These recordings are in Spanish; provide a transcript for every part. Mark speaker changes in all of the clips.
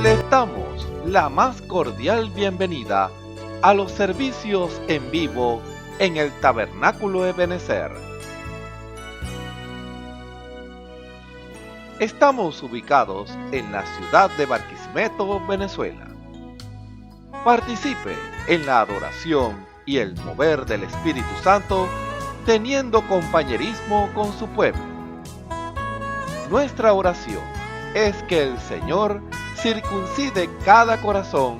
Speaker 1: Les damos la más cordial bienvenida a los servicios en vivo en el Tabernáculo Ebenezer. Estamos ubicados en la ciudad de Barquisimeto, Venezuela. Participe en la adoración y el mover del Espíritu Santo, teniendo compañerismo con su pueblo. Nuestra oración es que el Señor circuncide cada corazón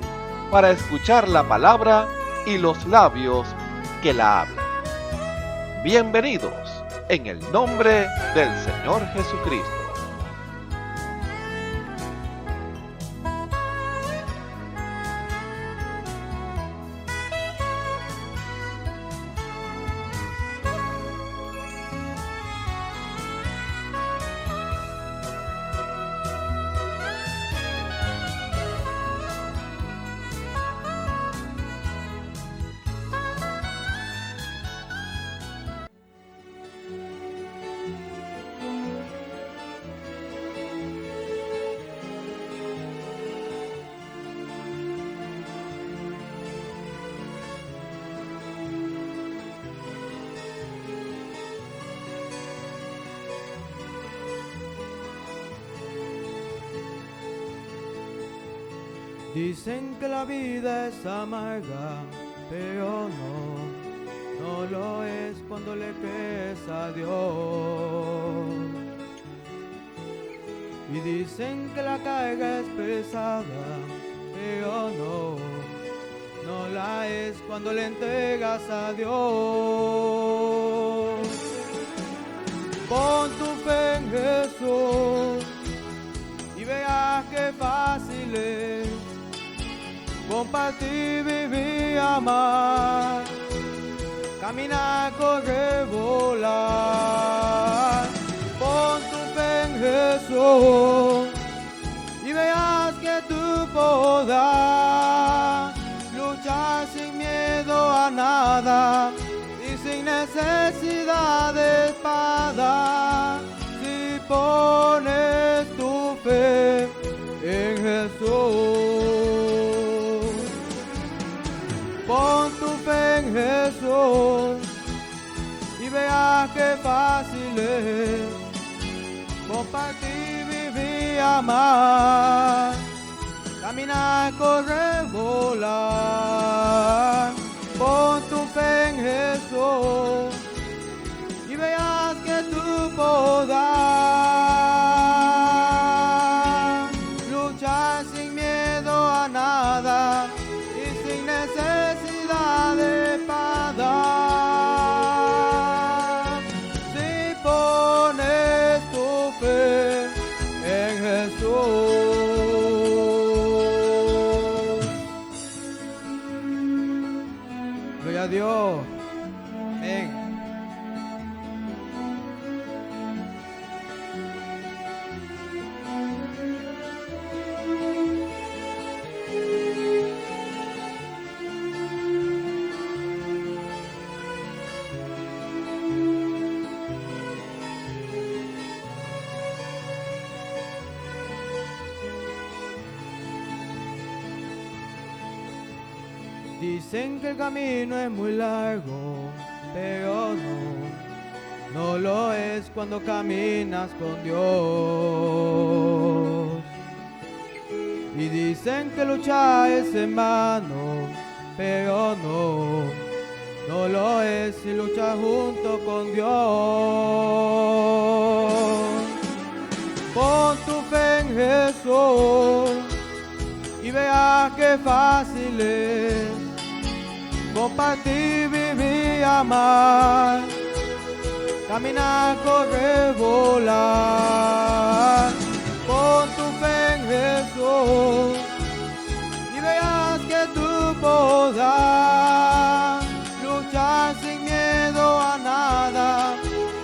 Speaker 1: para escuchar la palabra y los labios que la hablan. Bienvenidos en el nombre del Señor Jesucristo.
Speaker 2: Dicen que la vida es amarga, pero no lo es cuando le crees a Dios. Y dicen que la carga es pesada, pero no la es cuando le entregas a Dios. Pon tu fe en Jesús y verás qué fácil es compartir, vivir, amar, caminar, correr, volar. Pon tu fe en Jesús y verás que tú podrás luchar sin miedo a nada y sin necesidad de espada. Si pones tu fe en Jesús. Pon tu fe en Jesús y veas qué fácil es compartir, vivir, amar, caminar, correr, volar. Pon tu fe en Jesús y veas que tú podrás luchar sin miedo a nada y sin necesidad de espada. Si pones tu fe en Jesús. Gloria a Dios. Amén. Dicen que el camino es muy largo, pero no lo es cuando caminas con Dios. Y dicen que luchar es en vano, pero no lo es si luchas junto con Dios. Pon tu fe en Jesús y veas qué fácil es compartir, vivir, amar, caminar, correr, volar. Pon tu fe en Jesús y veas que tú podrás luchar sin miedo a nada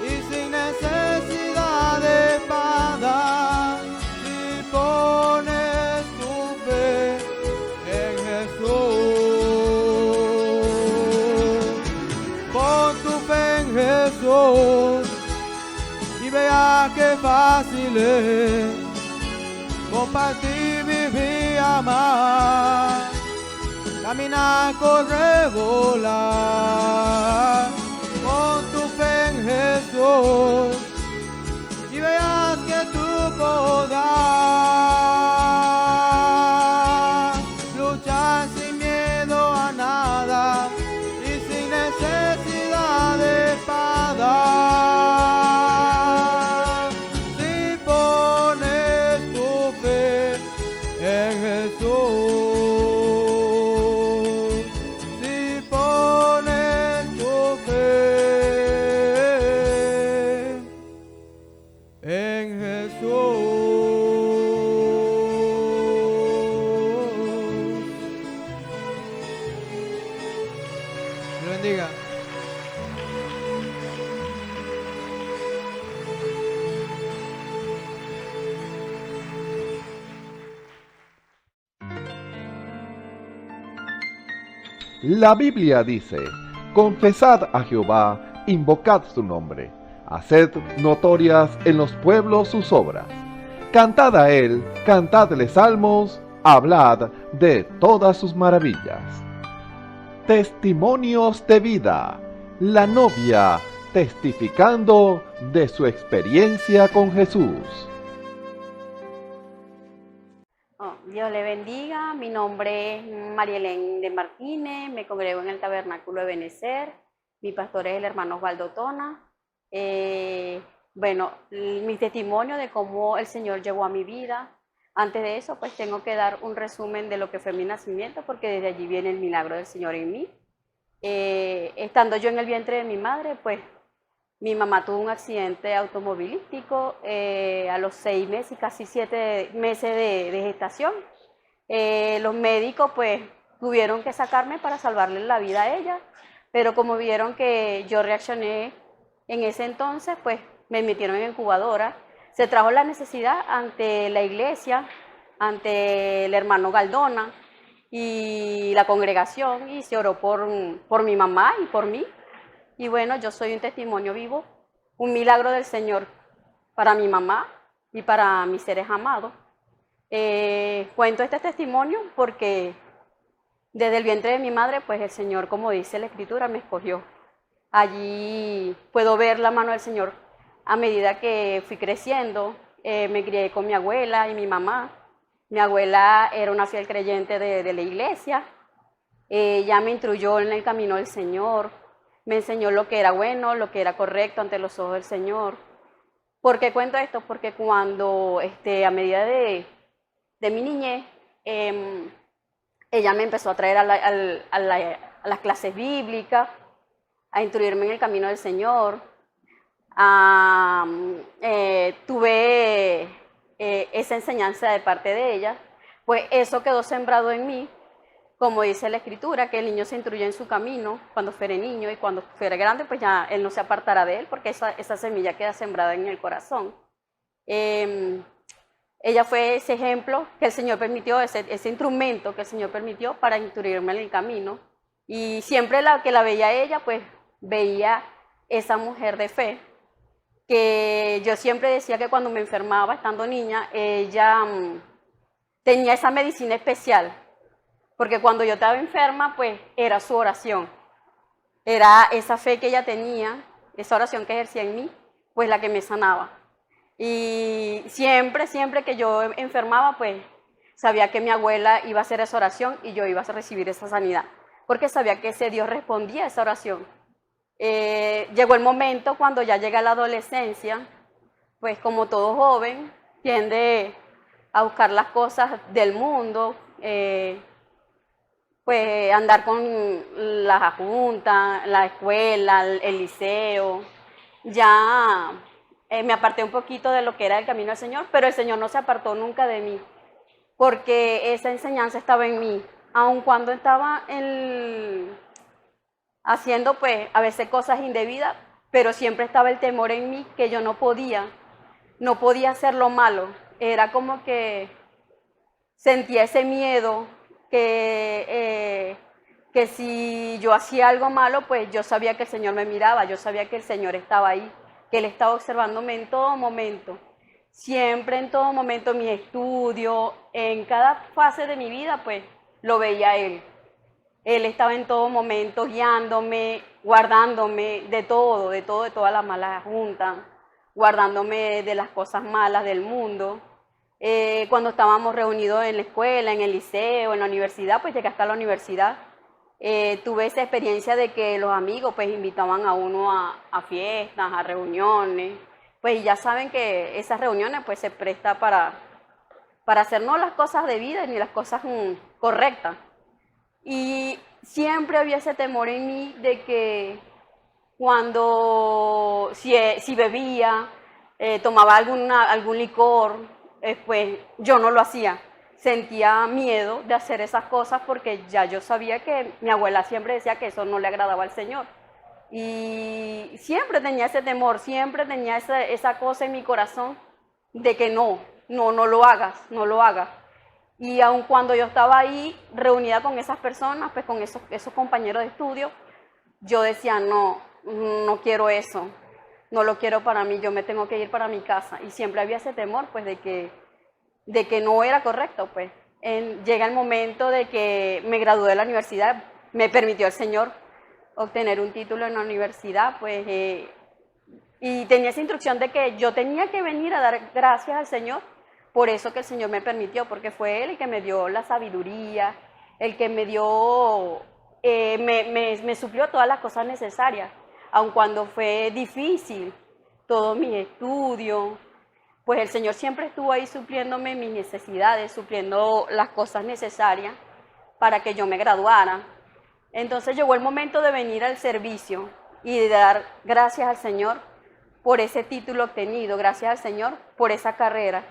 Speaker 2: y sin necesidad de espada. Si pones tu fe en Jesús. Pon tu fe en Jesús y veas qué fácil es compartir, vivir, amar, caminar, correr, volar, con tu fe en Jesús, y verás que tú podrás luchar sin miedo a nada y sin necesidad de espada. Si pones tu fe en Jesús, si pones tu fe en Jesús. Dios bendiga.
Speaker 1: La Biblia dice, confesad a Jehová, invocad su nombre, haced notorias en los pueblos sus obras. Cantad a él, cantadle salmos, hablad de todas sus maravillas. Testimonios de vida. La novia testificando de su experiencia con Jesús.
Speaker 3: Dios le bendiga, mi nombre es María Elena de Martínez, me congrego en el Tabernáculo de Benecer, mi pastor es el hermano Osvaldo Tona. Mi testimonio de cómo el Señor llegó a mi vida. Antes de eso, pues tengo que dar un resumen de lo que fue mi nacimiento, porque desde allí viene el milagro del Señor en mí. Estando yo en el vientre de mi madre, pues mi mamá tuvo un accidente automovilístico a los 6 meses y casi 7 meses de gestación. Los médicos pues tuvieron que sacarme para salvarle la vida a ella, pero como vieron que yo reaccioné en ese entonces, pues me metieron en incubadora. Se trajo la necesidad ante la iglesia, ante el hermano Galdona y la congregación, y se oró por mi mamá y por mí. Y bueno, yo soy un testimonio vivo, un milagro del Señor para mi mamá y para mis seres amados. Cuento este testimonio porque desde el vientre de mi madre, pues el Señor, como dice la Escritura, me escogió. Allí puedo ver la mano del Señor a medida que fui creciendo. Me crié con mi abuela y mi mamá. Mi abuela era una fiel creyente de la iglesia. Ella me instruyó en el camino del Señor. Me enseñó lo que era bueno, lo que era correcto ante los ojos del Señor. ¿Por qué cuento esto? Porque cuando, a medida de mi niñez, ella me empezó a traer a las clases bíblicas, a instruirme en el camino del Señor. Tuve esa enseñanza de parte de ella, pues eso quedó sembrado en mí. Como dice la Escritura, que el niño se instruye en su camino cuando fuere niño, y cuando fuere grande, pues ya él no se apartará de él, porque esa semilla queda sembrada en el corazón. Ella fue ese ejemplo que el Señor permitió, ese instrumento que el Señor permitió para instruirme en el camino. Y siempre que la veía ella, pues veía esa mujer de fe, que yo siempre decía que cuando me enfermaba, estando niña, ella tenía esa medicina especial. Porque cuando yo estaba enferma, pues era su oración. Era esa fe que ella tenía, esa oración que ejercía en mí, pues la que me sanaba. Y siempre que yo enfermaba, pues sabía que mi abuela iba a hacer esa oración y yo iba a recibir esa sanidad. Porque sabía que ese Dios respondía a esa oración. Llegó el momento cuando ya llega la adolescencia, pues como todo joven, tiende a buscar las cosas del mundo, pues andar con la junta, la escuela, el liceo. Ya me aparté un poquito de lo que era el camino del Señor, pero el Señor no se apartó nunca de mí, porque esa enseñanza estaba en mí, aun cuando estaba haciendo pues a veces cosas indebidas, pero siempre estaba el temor en mí que yo no podía hacer lo malo. Era como que sentía ese miedo, que si yo hacía algo malo, pues yo sabía que el Señor me miraba, yo sabía que el Señor estaba ahí, que Él estaba observándome en todo momento. Siempre, en todo momento, mi estudio, en cada fase de mi vida, pues lo veía a Él. Él estaba en todo momento guiándome, guardándome de todo, de toda la mala junta, guardándome de las cosas malas del mundo. Cuando estábamos reunidos en la escuela, en el liceo, en la universidad, pues llegué hasta la universidad. Tuve esa experiencia de que los amigos pues invitaban a uno a fiestas, a reuniones. Pues ya saben que esas reuniones pues se presta para hacer no las cosas debidas ni las cosas correctas. Y siempre había ese temor en mí de que cuando, si bebía, tomaba algún licor, pues yo no lo hacía. Sentía miedo de hacer esas cosas porque ya yo sabía que mi abuela siempre decía que eso no le agradaba al Señor. Y siempre tenía ese temor, siempre tenía esa cosa en mi corazón de que no lo hagas, no lo hagas. Y aun cuando yo estaba ahí reunida con esas personas, pues con esos compañeros de estudio, yo decía, no quiero eso, no lo quiero para mí, yo me tengo que ir para mi casa. Y siempre había ese temor, pues, de que no era correcto, pues. Llega el momento de que me gradué de la universidad, me permitió el Señor obtener un título en la universidad, pues, y tenía esa instrucción de que yo tenía que venir a dar gracias al Señor por eso que el Señor me permitió, porque fue Él el que me dio la sabiduría, el que me dio, me suplió todas las cosas necesarias, aun cuando fue difícil todo mi estudio, pues el Señor siempre estuvo ahí supliéndome mis necesidades, supliendo las cosas necesarias para que yo me graduara. Entonces llegó el momento de venir al servicio y de dar gracias al Señor por ese título obtenido, gracias al Señor por esa carrera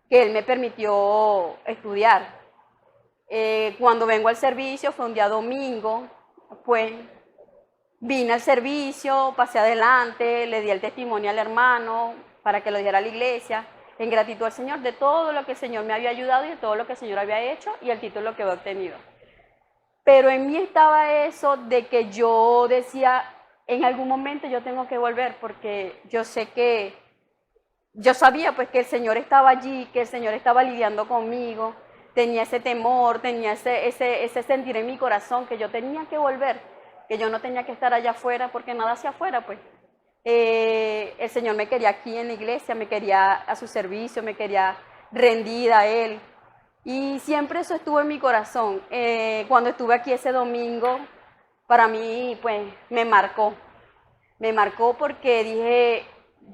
Speaker 3: que Él me permitió estudiar. Cuando vengo al servicio, fue un día domingo, pues vine al servicio, pasé adelante, le di el testimonio al hermano para que lo diera a la iglesia, en gratitud al Señor de todo lo que el Señor me había ayudado y de todo lo que el Señor había hecho y el título que había obtenido. Pero en mí estaba eso de que yo decía, en algún momento yo tengo que volver, porque yo sé que, yo sabía pues que el Señor estaba allí, que el Señor estaba lidiando conmigo, tenía ese temor, tenía ese sentir en mi corazón que yo tenía que volver, que yo no tenía que estar allá afuera, porque nada hacia afuera pues. El Señor me quería aquí en la iglesia, me quería a su servicio, me quería rendida a Él. Y siempre eso estuvo en mi corazón. Cuando estuve aquí ese domingo, para mí pues me marcó porque dije,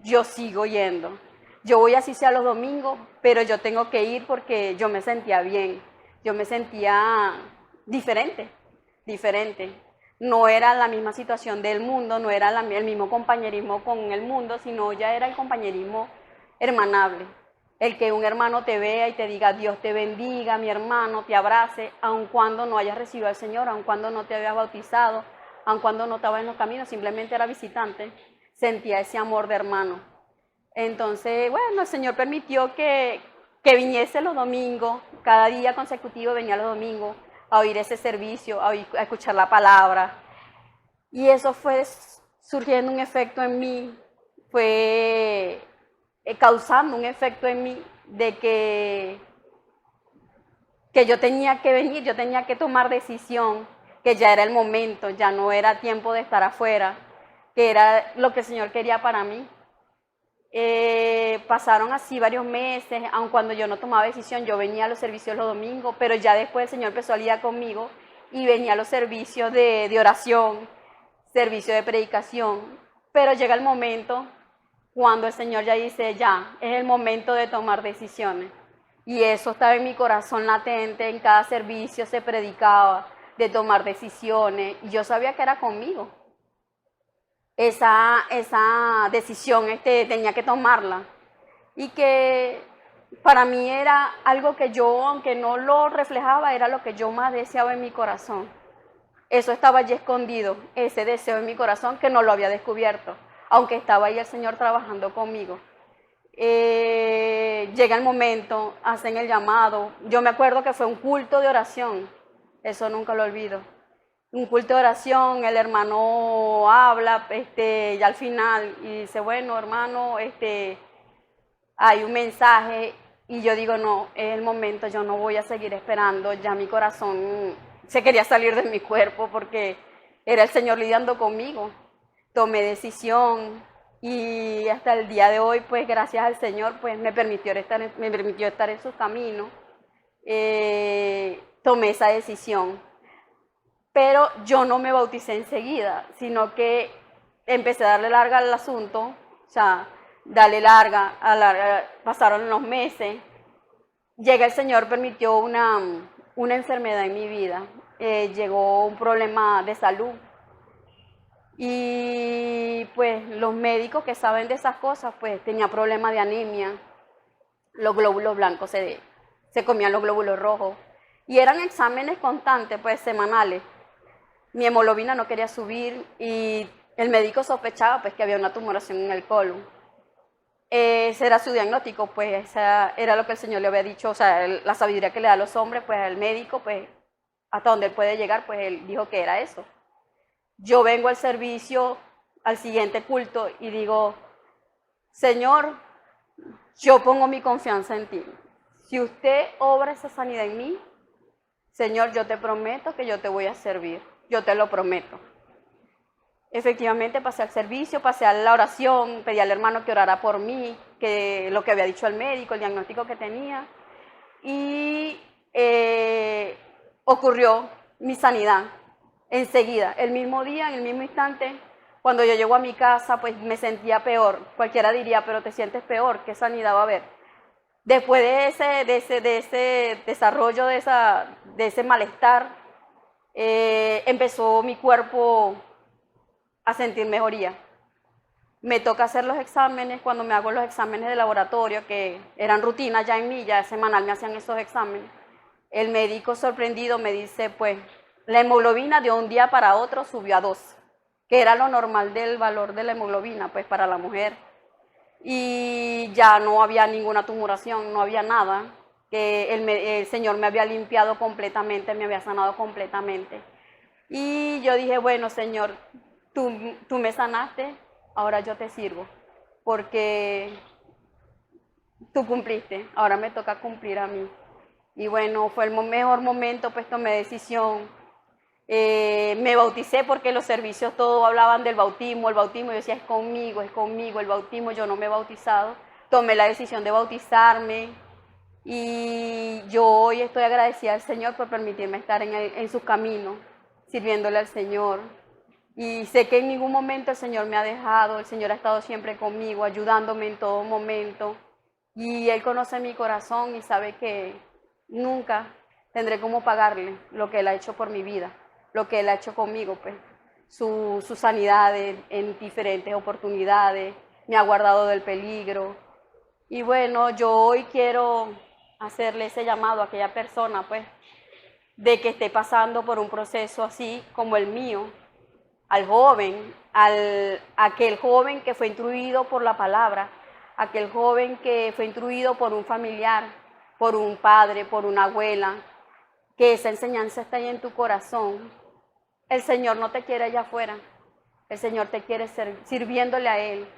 Speaker 3: yo sigo yendo. Yo voy así sea los domingos, pero yo tengo que ir porque yo me sentía bien, yo me sentía diferente. No era la misma situación del mundo, no era el mismo compañerismo con el mundo, sino ya era el compañerismo hermanable. El que un hermano te vea y te diga, Dios te bendiga, mi hermano, te abrace, aun cuando no hayas recibido al Señor, aun cuando no te habías bautizado, aun cuando no estabas en los caminos, simplemente era visitante, sentía ese amor de hermano. Entonces, bueno, el Señor permitió que viniese los domingos, cada día consecutivo venía los domingos, a oír ese servicio, a escuchar la palabra. Y eso fue surgiendo un efecto en mí, fue causando un efecto en mí de que yo tenía que venir, yo tenía que tomar decisión, que ya era el momento, ya no era tiempo de estar afuera, que era lo que el Señor quería para mí. Pasaron así varios meses, aun cuando yo no tomaba decisión, yo venía a los servicios los domingos, pero ya después el Señor empezó a lidiar conmigo y venía a los servicios de oración, servicio de predicación, pero llega el momento cuando el Señor ya dice, ya, es el momento de tomar decisiones. Y eso estaba en mi corazón latente, en cada servicio se predicaba de tomar decisiones, y yo sabía que era conmigo. Esa decisión tenía que tomarla. Y que para mí era algo que yo, aunque no lo reflejaba, era lo que yo más deseaba en mi corazón. Eso estaba allí escondido, ese deseo en mi corazón que no lo había descubierto, aunque estaba ahí el Señor trabajando conmigo. Llega el momento, hacen el llamado. Yo me acuerdo que fue un culto de oración, eso nunca lo olvido. Un culto de oración, el hermano habla y al final y dice, bueno, hermano, hay un mensaje y yo digo, no, es el momento, yo no voy a seguir esperando, ya mi corazón se quería salir de mi cuerpo porque era el Señor lidiando conmigo. Tomé decisión y hasta el día de hoy, pues gracias al Señor, pues me permitió estar en su camino. Tomé esa decisión. Pero yo no me bauticé enseguida, sino que empecé a darle larga al asunto, o sea, darle larga, pasaron los meses. Llega el Señor, permitió una enfermedad en mi vida, llegó un problema de salud. Y pues los médicos que saben de esas cosas, pues tenía problemas de anemia, los glóbulos blancos se comían los glóbulos rojos. Y eran exámenes constantes, pues semanales. Mi hemoglobina no quería subir y el médico sospechaba pues que había una tumoración en el colon. Ese era su diagnóstico, pues esa era lo que el Señor le había dicho, o sea, la sabiduría que le da a los hombres, pues al médico, pues hasta donde él puede llegar, pues él dijo que era eso. Yo vengo al servicio, al siguiente culto y digo, Señor, yo pongo mi confianza en ti. Si usted obra esa sanidad en mí, Señor, yo te prometo que yo te voy a servir. Yo te lo prometo. Efectivamente pasé al servicio, pasé a la oración, pedí al hermano que orara por mí, que lo que había dicho el médico, el diagnóstico que tenía. Y ocurrió mi sanidad enseguida, el mismo día, en el mismo instante. Cuando yo llego a mi casa, pues me sentía peor. Cualquiera diría, pero te sientes peor, ¿qué sanidad va a haber? Después de ese desarrollo, de ese malestar, empezó mi cuerpo a sentir mejoría. Me toca hacer los exámenes. Cuando me hago los exámenes de laboratorio, que eran rutinas ya en mí, ya semanal me hacían esos exámenes, el médico sorprendido me dice, pues, la hemoglobina de un día para otro subió a 2, que era lo normal del valor de la hemoglobina, pues, para la mujer. Y ya no había ninguna tumoración, no había nada, que el Señor me había limpiado completamente, me había sanado completamente. Y yo dije, bueno, Señor, tú me sanaste, ahora yo te sirvo, porque tú cumpliste, ahora me toca cumplir a mí. Y bueno, fue el mejor momento, pues tomé decisión. Me bauticé porque los servicios todos hablaban del bautismo, yo decía, es conmigo, el bautismo, yo no me he bautizado. Tomé la decisión de bautizarme y yo hoy estoy agradecida al Señor por permitirme estar en su camino, sirviéndole al Señor. Y sé que en ningún momento el Señor me ha dejado, el Señor ha estado siempre conmigo, ayudándome en todo momento. Y Él conoce mi corazón y sabe que nunca tendré cómo pagarle lo que Él ha hecho por mi vida, lo que Él ha hecho conmigo, pues, su sanidad en diferentes oportunidades, me ha guardado del peligro. Y bueno, yo hoy quiero hacerle ese llamado a aquella persona, pues, de que esté pasando por un proceso así como el mío, al joven, aquel joven que fue instruido por la palabra, aquel joven que fue instruido por un familiar, por un padre, por una abuela, que esa enseñanza está ahí en tu corazón. El Señor no te quiere allá afuera, el Señor te quiere sirviéndole a Él.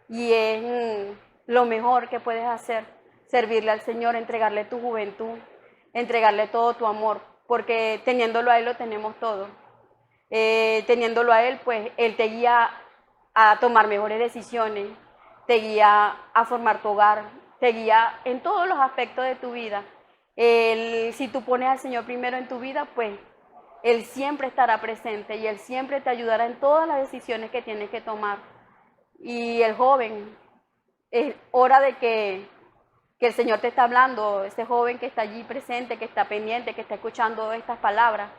Speaker 3: Y es lo mejor que puedes hacer, servirle al Señor, entregarle tu juventud, entregarle todo tu amor, porque teniéndolo a Él lo tenemos todo. Teniéndolo a Él, pues Él te guía a tomar mejores decisiones, te guía a formar tu hogar, te guía en todos los aspectos de tu vida. Si tú pones al Señor primero en tu vida, pues Él siempre estará presente y Él siempre te ayudará en todas las decisiones que tienes que tomar. Y el joven, es hora de que el Señor te está hablando, ese joven que está allí presente, que está pendiente, que está escuchando estas palabras.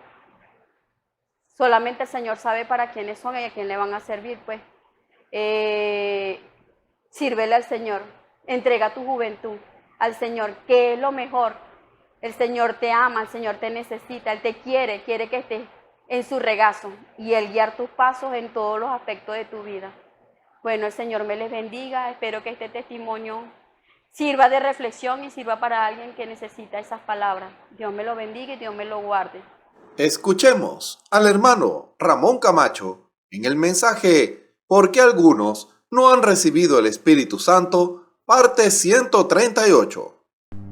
Speaker 3: Solamente el Señor sabe para quiénes son y a quién le van a servir, pues. Sírvele al Señor, entrega tu juventud al Señor, que es lo mejor. El Señor te ama, el Señor te necesita, Él te quiere que estés en su regazo y Él guiar tus pasos en todos los aspectos de tu vida. Bueno, el Señor me les bendiga, espero que este testimonio sirva de reflexión y sirva para alguien que necesita esas palabras. Dios me lo bendiga y Dios me lo guarde.
Speaker 1: Escuchemos al hermano Ramón Camacho en el mensaje ¿Por qué algunos no han recibido el Espíritu Santo?
Speaker 4: parte 138.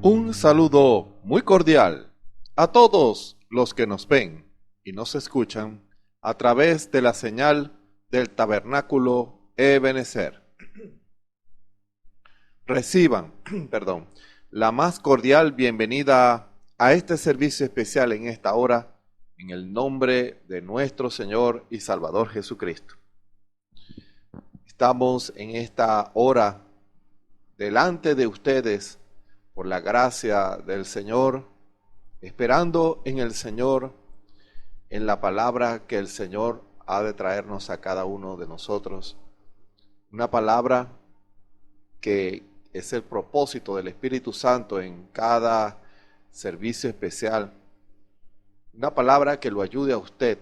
Speaker 1: Un saludo muy cordial a todos los que nos ven y nos escuchan a través de la señal del Tabernáculo Ebenezer. Reciban, la más cordial bienvenida a este servicio especial en esta hora, en el nombre de nuestro Señor y Salvador Jesucristo. Estamos en esta hora delante de ustedes por la gracia del Señor, esperando en el Señor, en la palabra que el Señor ha de traernos a cada uno de nosotros. Una palabra que es el propósito del Espíritu Santo en cada servicio especial. Una palabra que lo ayude a usted.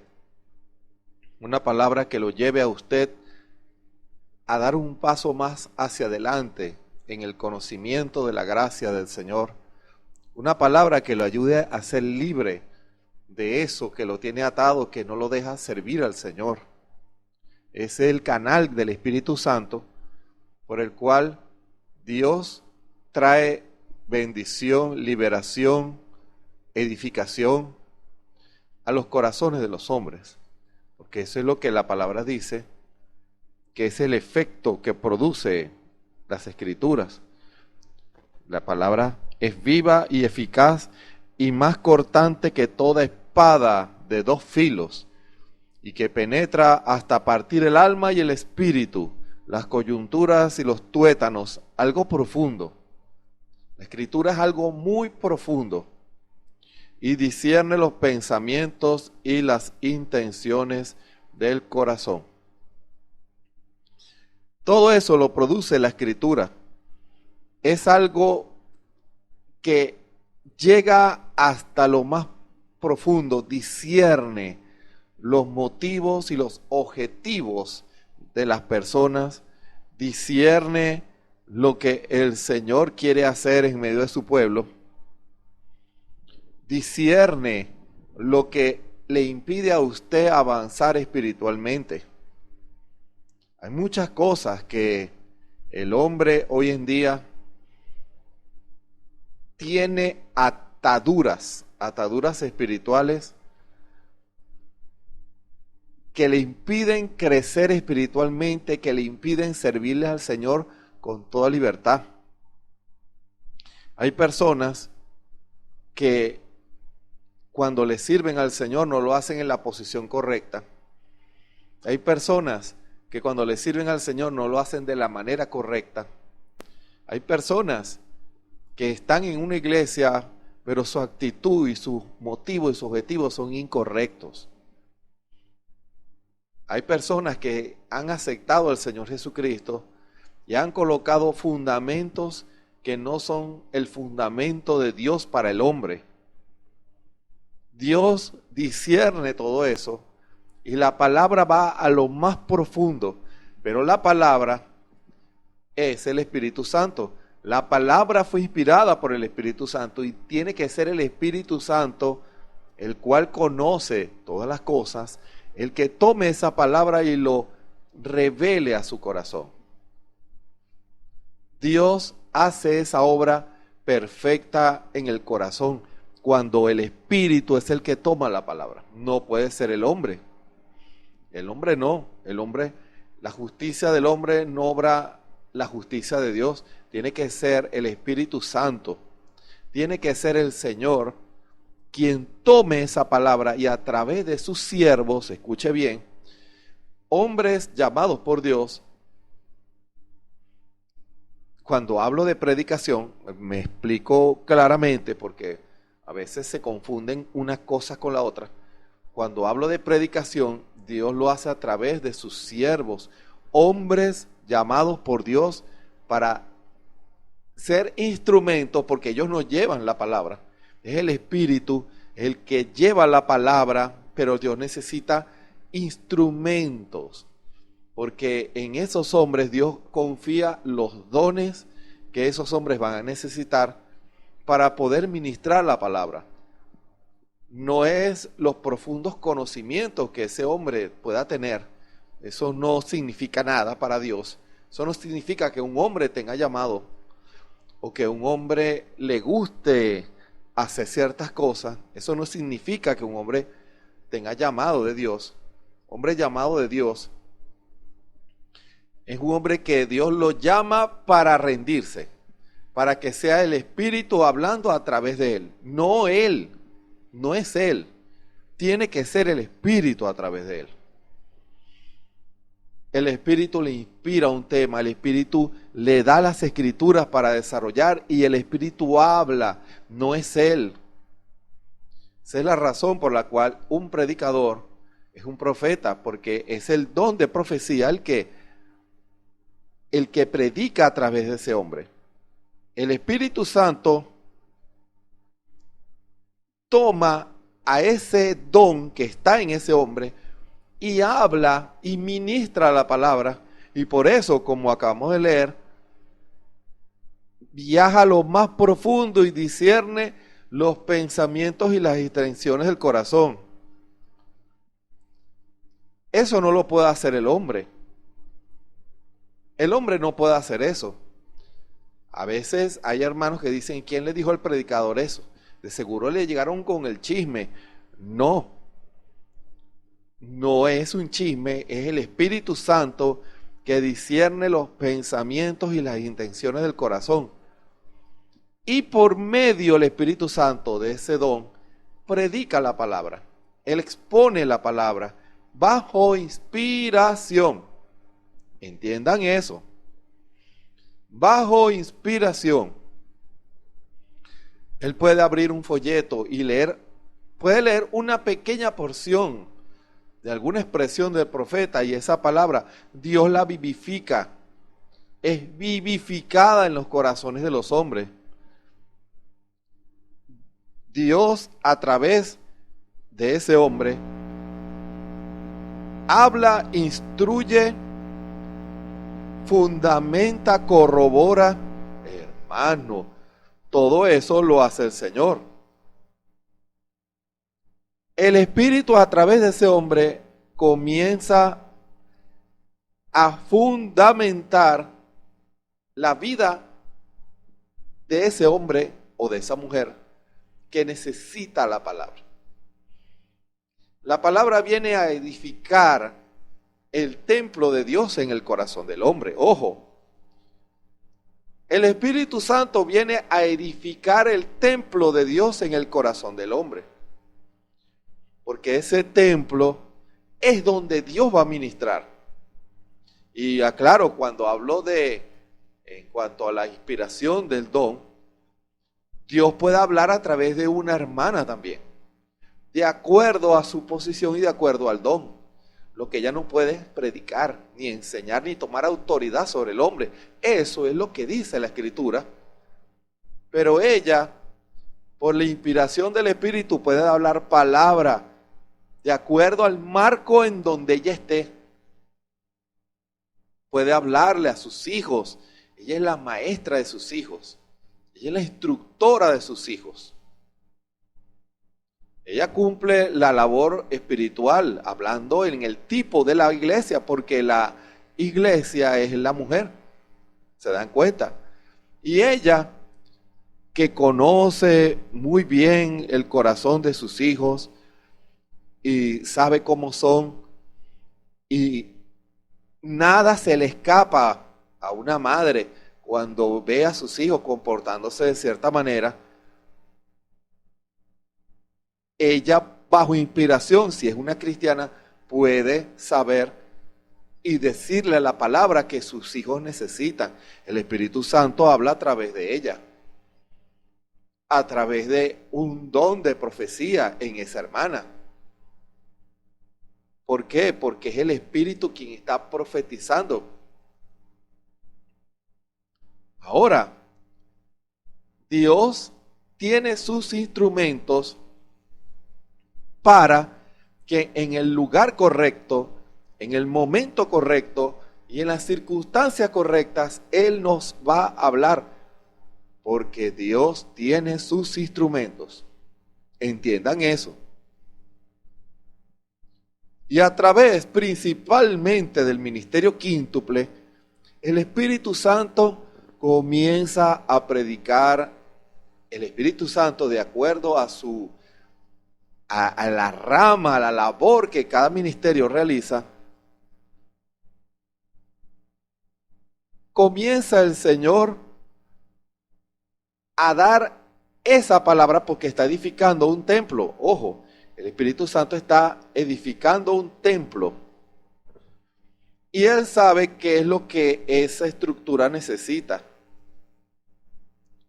Speaker 1: Una palabra que lo lleve a usted a dar un paso más hacia adelante en el conocimiento de la gracia del Señor. Una palabra que lo ayude a ser libre de eso que lo tiene atado, que no lo deja servir al Señor. Es el canal del Espíritu Santo por el cual Dios trae bendición, liberación, edificación a los corazones de los hombres. Porque eso es lo que la palabra dice, que es el efecto que produce las Escrituras. La palabra es viva y eficaz y más cortante que toda espada de dos filos, y que penetra hasta partir el alma y el espíritu, las coyunturas y los tuétanos, algo profundo. La Escritura es algo muy profundo y discierne los pensamientos y las intenciones del corazón. Todo eso lo produce la Escritura. Es algo que llega hasta lo más profundo, discierne los motivos y los objetivos de las personas, discierne lo que el Señor quiere hacer en medio de su pueblo, discierne lo que le impide a usted avanzar espiritualmente. Hay muchas cosas que el hombre hoy en día tiene ataduras espirituales que le impiden crecer espiritualmente, que le impiden servirle al Señor con toda libertad. Hay personas que cuando le sirven al Señor no lo hacen en la posición correcta. Hay personas que cuando le sirven al Señor no lo hacen de la manera correcta. Hay personas que están en una iglesia, pero su actitud y sus motivos y sus objetivos son incorrectos. Hay personas que han aceptado al Señor Jesucristo y han colocado fundamentos que no son el fundamento de Dios para el hombre. Dios discierne todo eso y la palabra va a lo más profundo, pero la palabra es el Espíritu Santo. La palabra fue inspirada por el Espíritu Santo y tiene que ser el Espíritu Santo el cual conoce todas las cosas, el que tome esa palabra y lo revele a su corazón. Dios hace esa obra perfecta en el corazón cuando el Espíritu es el que toma la palabra. No puede ser el hombre. El hombre no. El hombre, la justicia del hombre no obra la justicia de Dios. Tiene que ser el Espíritu Santo. Tiene que ser el Señor quien tome esa palabra y a través de sus siervos, escuche bien, hombres llamados por Dios. Cuando hablo de predicación, me explico claramente porque a veces se confunden unas cosas con la otra. Cuando hablo de predicación, Dios lo hace a través de sus siervos, hombres llamados por Dios para ser instrumentos, porque ellos no llevan la palabra. Es el Espíritu el que lleva la palabra, pero Dios necesita instrumentos, porque en esos hombres Dios confía los dones que esos hombres van a necesitar para poder ministrar la palabra. No es los profundos conocimientos que ese hombre pueda tener. Eso no significa nada para Dios. Eso no significa que un hombre tenga llamado o que a un hombre le guste hacer ciertas cosas, eso no significa que un hombre tenga llamado de Dios. Hombre llamado de Dios es un hombre que Dios lo llama para rendirse, para que sea el Espíritu hablando a través de él. No él, no es él. Tiene que ser el Espíritu a través de él. El Espíritu le inspira un tema, el Espíritu le da las escrituras para desarrollar y el Espíritu habla, no es él. Esa es la razón por la cual un predicador es un profeta, porque es el don de profecía el que predica a través de ese hombre. El Espíritu Santo toma a ese don que está en ese hombre y habla y ministra la palabra, y por eso, como acabamos de leer, viaja a lo más profundo y discierne los pensamientos y las intenciones del corazón. Eso no lo puede hacer el hombre. El hombre no puede hacer eso. A veces hay hermanos que dicen, ¿quién le dijo al predicador eso? De seguro le llegaron con el chisme. No, no es un chisme, es el Espíritu Santo que discierne los pensamientos y las intenciones del corazón. Y por medio del Espíritu Santo de ese don, predica la palabra. Él expone la palabra bajo inspiración. Entiendan eso. Bajo inspiración. Él puede abrir un folleto y puede leer una pequeña porción de alguna expresión del profeta, y esa palabra Dios la vivifica. Es vivificada en los corazones de los hombres. Dios, a través de ese hombre, habla, instruye, fundamenta, corrobora. Hermano, todo eso lo hace el Señor. El Espíritu, a través de ese hombre, comienza a fundamentar la vida de ese hombre o de esa mujer que necesita la palabra. La palabra viene a edificar el templo de Dios en el corazón del hombre. Ojo, el Espíritu Santo viene a edificar el templo de Dios en el corazón del hombre. Porque ese templo es donde Dios va a ministrar. Y aclaro, cuando hablo en cuanto a la inspiración del don, Dios puede hablar a través de una hermana también, de acuerdo a su posición y de acuerdo al don. Lo que ella no puede es predicar, ni enseñar, ni tomar autoridad sobre el hombre. Eso es lo que dice la Escritura. Pero ella, por la inspiración del Espíritu, puede hablar palabra de acuerdo al marco en donde ella esté. Puede hablarle a sus hijos. Ella es la maestra de sus hijos. Ella es la instructora de sus hijos. Ella cumple la labor espiritual, hablando en el tipo de la iglesia, porque la iglesia es la mujer. ¿Se dan cuenta? Y ella, que conoce muy bien el corazón de sus hijos y sabe cómo son, y nada se le escapa a una madre cuando ve a sus hijos comportándose de cierta manera. Ella, bajo inspiración, si es una cristiana, puede saber y decirle la palabra que sus hijos necesitan. El Espíritu Santo habla a través de ella, a través de un don de profecía en esa hermana. ¿Por qué? Porque es el Espíritu quien está profetizando. Ahora, Dios tiene sus instrumentos para que en el lugar correcto, en el momento correcto y en las circunstancias correctas, Él nos va a hablar, porque Dios tiene sus instrumentos. Entiendan eso. Y a través principalmente del ministerio quíntuple, el Espíritu Santo comienza a predicar el Espíritu Santo de acuerdo a la rama, a la labor que cada ministerio realiza, comienza el Señor a dar esa palabra porque está edificando un templo. Ojo, el Espíritu Santo está edificando un templo y Él sabe qué es lo que esa estructura necesita.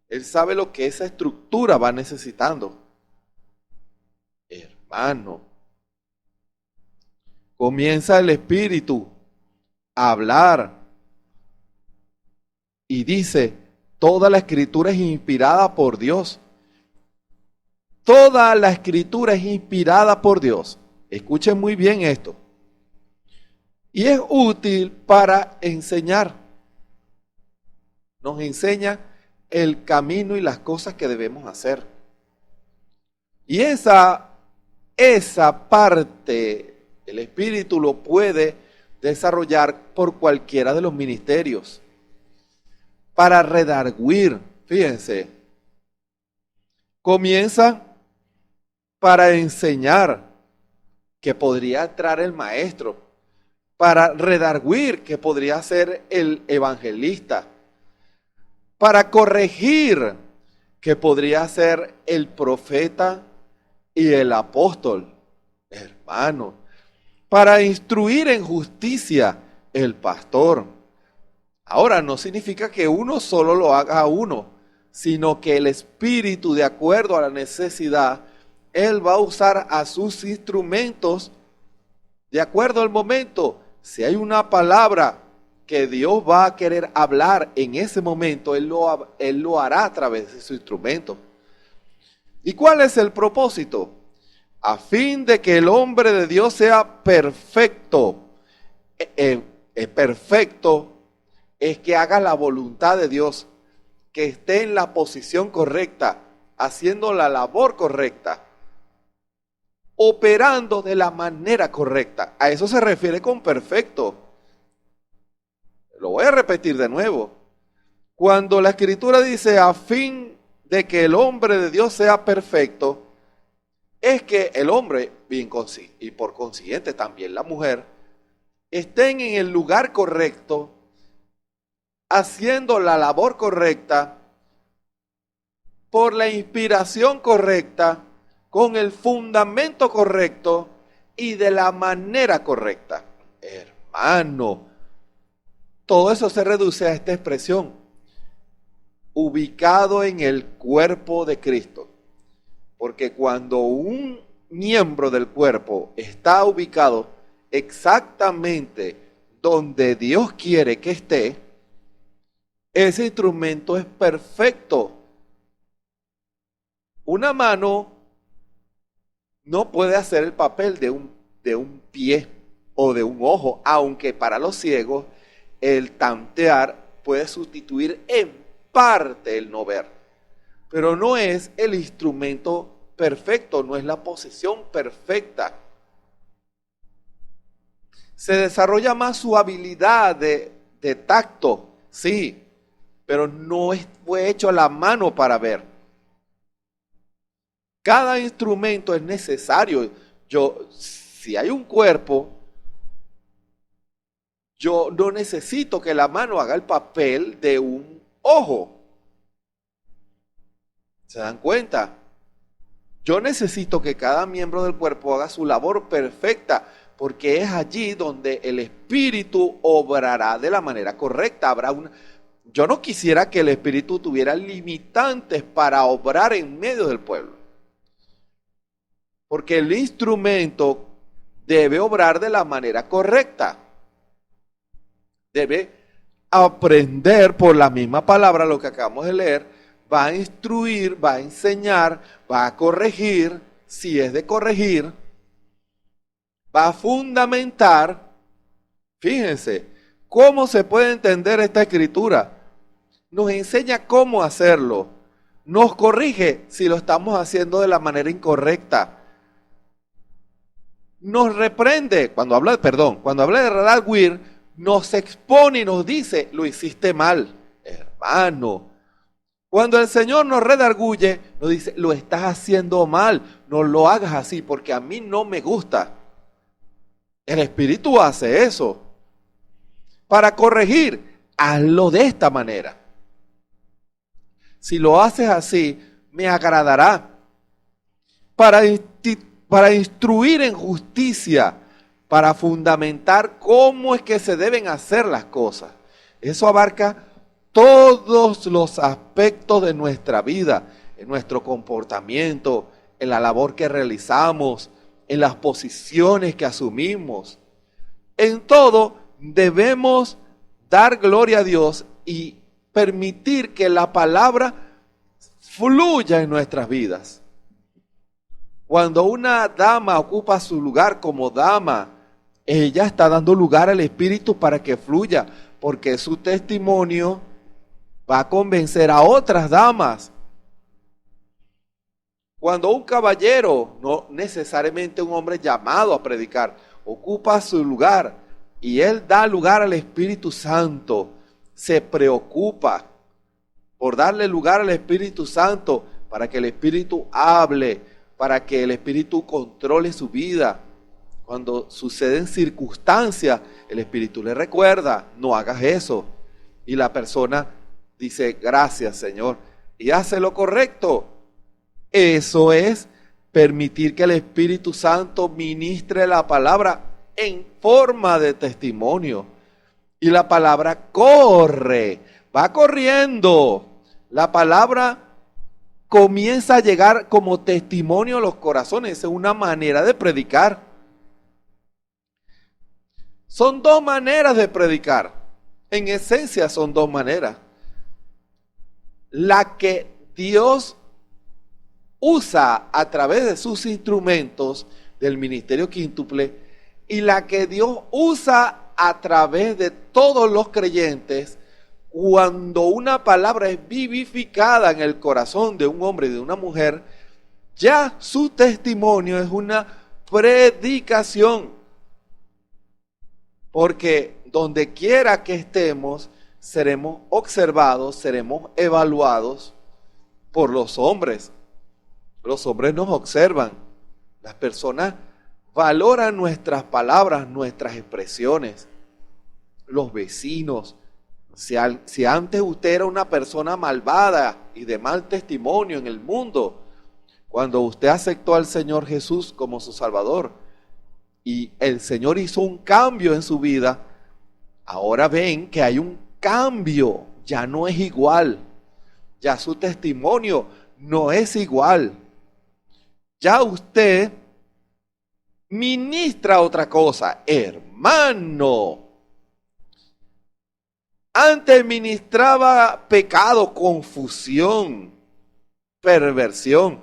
Speaker 1: Él sabe lo que esa estructura va necesitando. Hermano, comienza el Espíritu a hablar y dice, toda la Escritura es inspirada por Dios. Toda la Escritura es inspirada por Dios. Escuchen muy bien esto. Y es útil para enseñar. Nos enseña el camino y las cosas que debemos hacer. Y esa parte, el Espíritu lo puede desarrollar por cualquiera de los ministerios. Para redarguir, fíjense, comienza para enseñar, que podría entrar el maestro, para redarguir, que podría ser el evangelista, para corregir, que podría ser el profeta y el apóstol, hermano, para instruir en justicia, el pastor. Ahora, no significa que uno solo lo haga uno, sino que el Espíritu, de acuerdo a la necesidad, Él va a usar a sus instrumentos de acuerdo al momento. Si hay una palabra que Dios va a querer hablar en ese momento, Él lo hará a través de su instrumento. ¿Y cuál es el propósito? A fin de que el hombre de Dios sea perfecto. Perfecto es que haga la voluntad de Dios, que esté en la posición correcta, haciendo la labor correcta, operando de la manera correcta. A eso se refiere con perfecto. Lo voy a repetir de nuevo. Cuando la Escritura dice a fin de que el hombre de Dios sea perfecto, es que el hombre, y por consiguiente también la mujer, estén en el lugar correcto, haciendo la labor correcta, por la inspiración correcta, con el fundamento correcto y de la manera correcta. Hermano, todo eso se reduce a esta expresión, ubicado en el cuerpo de Cristo. Porque cuando un miembro del cuerpo está ubicado exactamente donde Dios quiere que esté, ese instrumento es perfecto. Una mano no puede hacer el papel de un pie o de un ojo, aunque para los ciegos el tantear puede sustituir en parte el no ver. Pero no es el instrumento perfecto, no es la posición perfecta. Se desarrolla más su habilidad de tacto, sí, pero no fue hecho a la mano para ver. Cada instrumento es necesario. Si hay un cuerpo, yo no necesito que la mano haga el papel de un ojo. ¿Se dan cuenta? Yo necesito que cada miembro del cuerpo haga su labor perfecta, porque es allí donde el Espíritu obrará de la manera correcta. Yo no quisiera que el Espíritu tuviera limitantes para obrar en medio del pueblo. Porque el instrumento debe obrar de la manera correcta. Debe aprender por la misma palabra, lo que acabamos de leer, va a instruir, va a enseñar, va a corregir, si es de corregir, va a fundamentar. Fíjense, ¿cómo se puede entender esta escritura? Nos enseña cómo hacerlo, nos corrige si lo estamos haciendo de la manera incorrecta. Nos reprende, cuando habla de redarguir, nos expone y nos dice, lo hiciste mal. hermano. Cuando el Señor nos redarguye, nos dice, lo estás haciendo mal, no lo hagas así porque a mí no me gusta. El Espíritu hace eso. Para corregir, hazlo de esta manera. Si lo haces así, me agradará. Para instruir en justicia, para fundamentar cómo es que se deben hacer las cosas. Eso abarca todos los aspectos de nuestra vida, en nuestro comportamiento, en la labor que realizamos, en las posiciones que asumimos. En todo debemos dar gloria a Dios y permitir que la palabra fluya en nuestras vidas. Cuando una dama ocupa su lugar como dama, ella está dando lugar al Espíritu para que fluya, porque su testimonio va a convencer a otras damas. Cuando un caballero, no necesariamente un hombre llamado a predicar, ocupa su lugar y él da lugar al Espíritu Santo, se preocupa por darle lugar al Espíritu Santo para que el Espíritu hable, para que el Espíritu controle su vida. Cuando suceden circunstancias, el Espíritu le recuerda, no hagas eso. Y la persona dice, gracias Señor, y hace lo correcto. Eso es permitir que el Espíritu Santo ministre la palabra en forma de testimonio. Y la palabra corre, va corriendo. La palabra comienza a llegar como testimonio a los corazones. Es una manera de predicar. Son dos maneras de predicar. En esencia son dos maneras. La que Dios usa a través de sus instrumentos del ministerio quíntuple y la que Dios usa a través de todos los creyentes cuando una palabra es vivificada en el corazón de un hombre y de una mujer, ya su testimonio es una predicación. Porque donde quiera que estemos, seremos observados, seremos evaluados por los hombres. Los hombres nos observan. Las personas valoran nuestras palabras, nuestras expresiones. Los vecinos. Si antes usted era una persona malvada y de mal testimonio en el mundo, cuando usted aceptó al Señor Jesús como su Salvador y el Señor hizo un cambio en su vida, ahora ven que hay un cambio, ya no es igual, ya su testimonio no es igual. Ya usted ministra otra cosa, hermano. Antes ministraba pecado, confusión, perversión.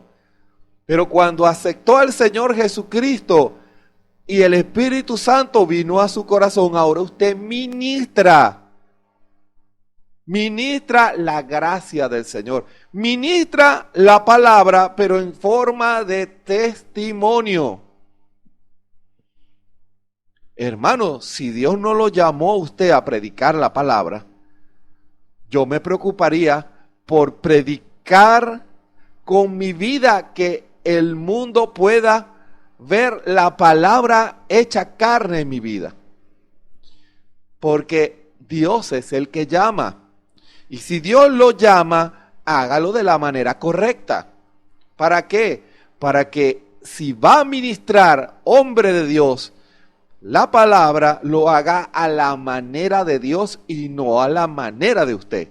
Speaker 1: Pero cuando aceptó al Señor Jesucristo y el Espíritu Santo vino a su corazón, ahora usted ministra la gracia del Señor. Ministra la palabra, pero en forma de testimonio. Hermano, si Dios no lo llamó a usted a predicar la palabra, yo me preocuparía por predicar con mi vida que el mundo pueda ver la palabra hecha carne en mi vida. Porque Dios es el que llama. Y si Dios lo llama, hágalo de la manera correcta. ¿Para qué? Para que si va a ministrar hombre de Dios, la palabra lo haga a la manera de Dios y no a la manera de usted.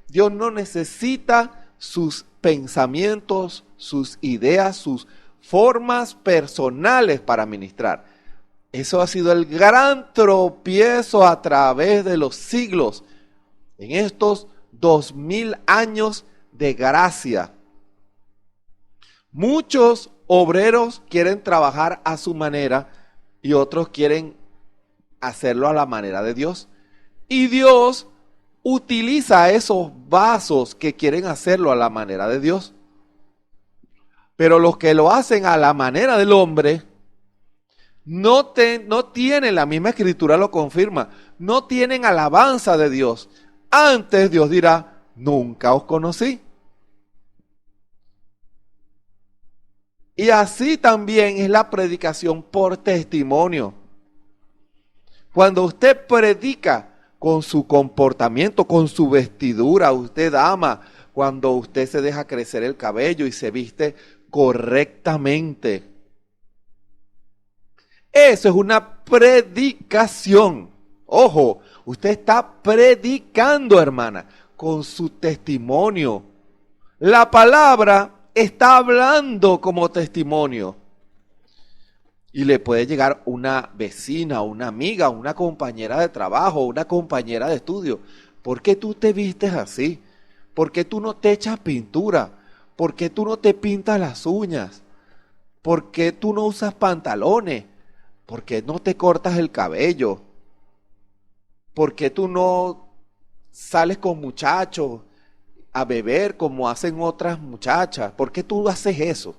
Speaker 1: Dios no necesita sus pensamientos, sus ideas, sus formas personales para ministrar. Eso ha sido el gran tropiezo a través de los siglos, en estos 2000 años de gracia. Muchos obreros quieren trabajar a su manera y otros quieren hacerlo a la manera de Dios. Y Dios utiliza esos vasos que quieren hacerlo a la manera de Dios. Pero los que lo hacen a la manera del hombre, no tienen, la misma escritura lo confirma, no tienen alabanza de Dios. Antes Dios dirá, nunca os conocí. Y así también es la predicación por testimonio. Cuando usted predica con su comportamiento, con su vestidura, usted ama cuando usted se deja crecer el cabello y se viste correctamente. Eso es una predicación. Ojo, usted está predicando, hermana, con su testimonio. La palabra está hablando como testimonio. Y le puede llegar una vecina, una amiga, una compañera de trabajo, una compañera de estudio. ¿Por qué tú te vistes así? ¿Por qué tú no te echas pintura? ¿Por qué tú no te pintas las uñas? ¿Por qué tú no usas pantalones? ¿Por qué no te cortas el cabello? ¿Por qué tú no sales con muchachos a beber como hacen otras muchachas? ¿Por qué tú haces eso?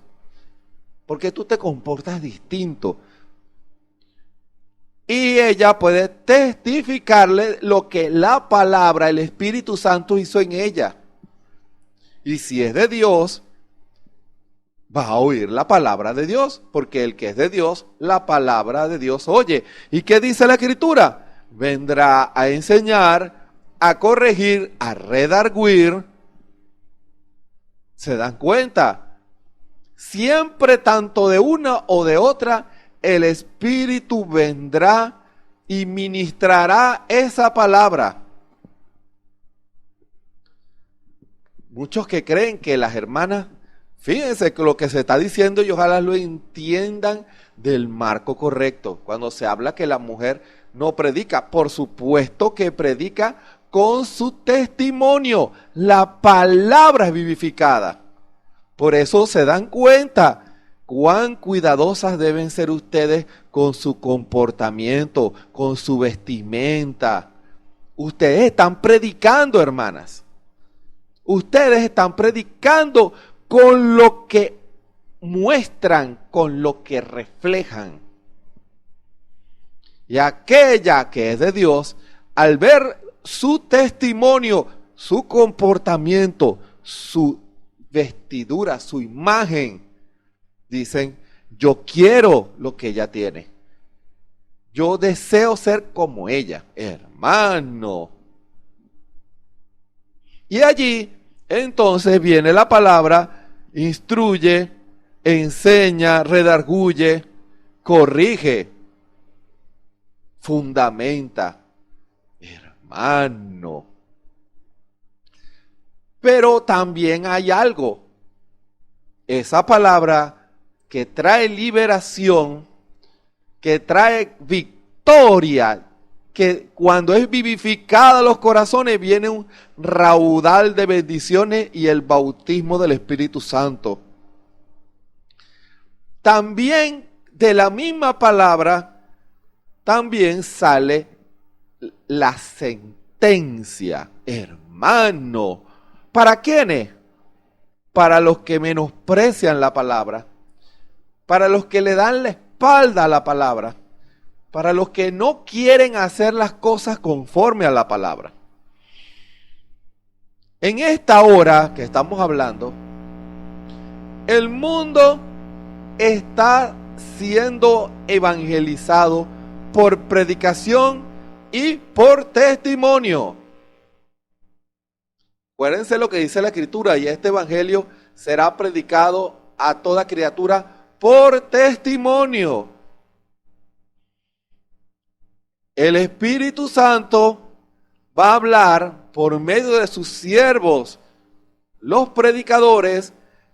Speaker 1: ¿Por qué tú te comportas distinto? Y ella puede testificarle lo que la palabra, el Espíritu Santo hizo en ella. Y si es de Dios, va a oír la palabra de Dios, porque el que es de Dios, la palabra de Dios oye. ¿Y qué dice la Escritura? Vendrá a enseñar, a corregir, a redarguir. ¿Se dan cuenta? Siempre, tanto de una o de otra, el Espíritu vendrá y ministrará esa palabra. Muchos que creen que las hermanas, fíjense que lo que se está diciendo y ojalá lo entiendan del marco correcto. Cuando se habla que la mujer no predica, por supuesto que predica con su testimonio. La palabra es vivificada. Por eso se dan cuenta cuán cuidadosas deben ser ustedes con su comportamiento, con su vestimenta. Ustedes están predicando, hermanas. Ustedes están predicando con lo que muestran, con lo que reflejan. Y aquella que es de Dios, al ver su testimonio, su comportamiento, su vestidura, su imagen, dicen, yo quiero lo que ella tiene. Yo deseo ser como ella, hermano. Y allí, entonces, viene la palabra, instruye, enseña, redarguye, corrige, fundamenta. Hermano. Pero también hay algo. Esa palabra que trae liberación, que trae victoria, que cuando es vivificada a los corazones viene un raudal de bendiciones y el bautismo del Espíritu Santo. También de la misma palabra, también sale la sentencia, hermano. ¿Para quiénes? Para los que menosprecian la palabra, para los que le dan la espalda a la palabra, para los que no quieren hacer las cosas conforme a la palabra. En esta hora que estamos hablando, el mundo está siendo evangelizado por predicación y por testimonio. Acuérdense lo que dice la Escritura, y este evangelio será predicado a toda criatura por testimonio. El Espíritu Santo va a hablar por medio de sus siervos, los predicadores,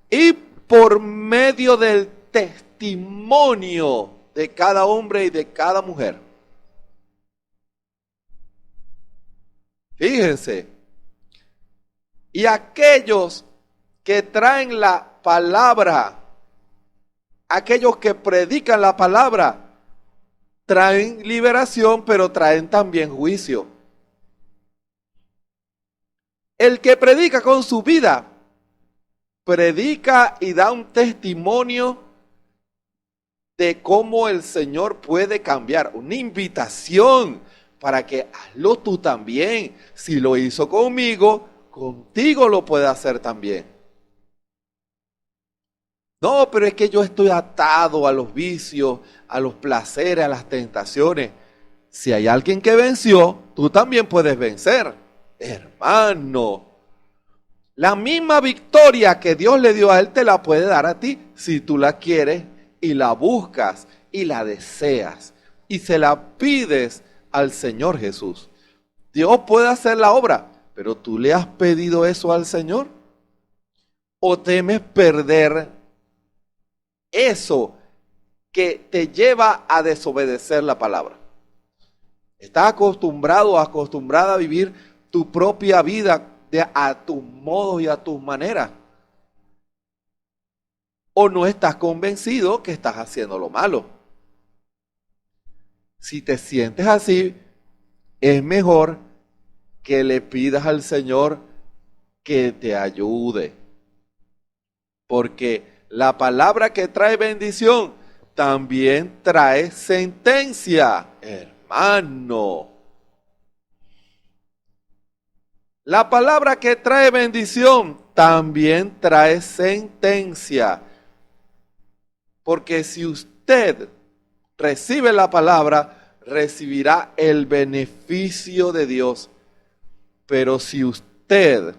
Speaker 1: y por medio del testimonio de cada hombre y de cada mujer. Fíjense. Y aquellos que traen la palabra, aquellos que predican la palabra, traen liberación, pero traen también juicio. El que predica con su vida, predica y da un testimonio de cómo el Señor puede cambiar. Una invitación para que hazlo tú también. Si lo hizo conmigo, contigo lo puede hacer también. No, pero es que yo estoy atado a los vicios, a los placeres, a las tentaciones. Si hay alguien que venció, tú también puedes vencer. Hermano, la misma victoria que Dios le dio a él te la puede dar a ti si tú la quieres y la buscas y la deseas y se la pides al Señor Jesús. Dios puede hacer la obra, pero ¿tú le has pedido eso al Señor? ¿O temes perder eso que te lleva a desobedecer la palabra? ¿Estás acostumbrado o acostumbrada a vivir tu propia vida a tus modos y a tus maneras? ¿O no estás convencido que estás haciendo lo malo? Si te sientes así, es mejor que le pidas al Señor que te ayude. Porque la palabra que trae bendición también trae sentencia, hermano. La palabra que trae bendición también trae sentencia. Porque si usted recibe la palabra, recibirá el beneficio de Dios. Pero si usted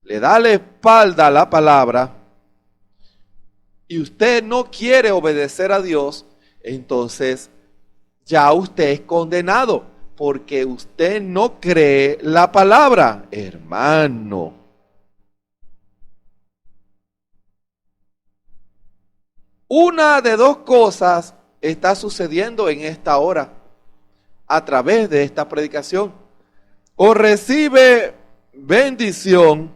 Speaker 1: le da la espalda a la palabra y usted no quiere obedecer a Dios, entonces ya usted es condenado, porque usted no cree la palabra, hermano. Una de dos cosas está sucediendo en esta hora a través de esta predicación. O recibe bendición,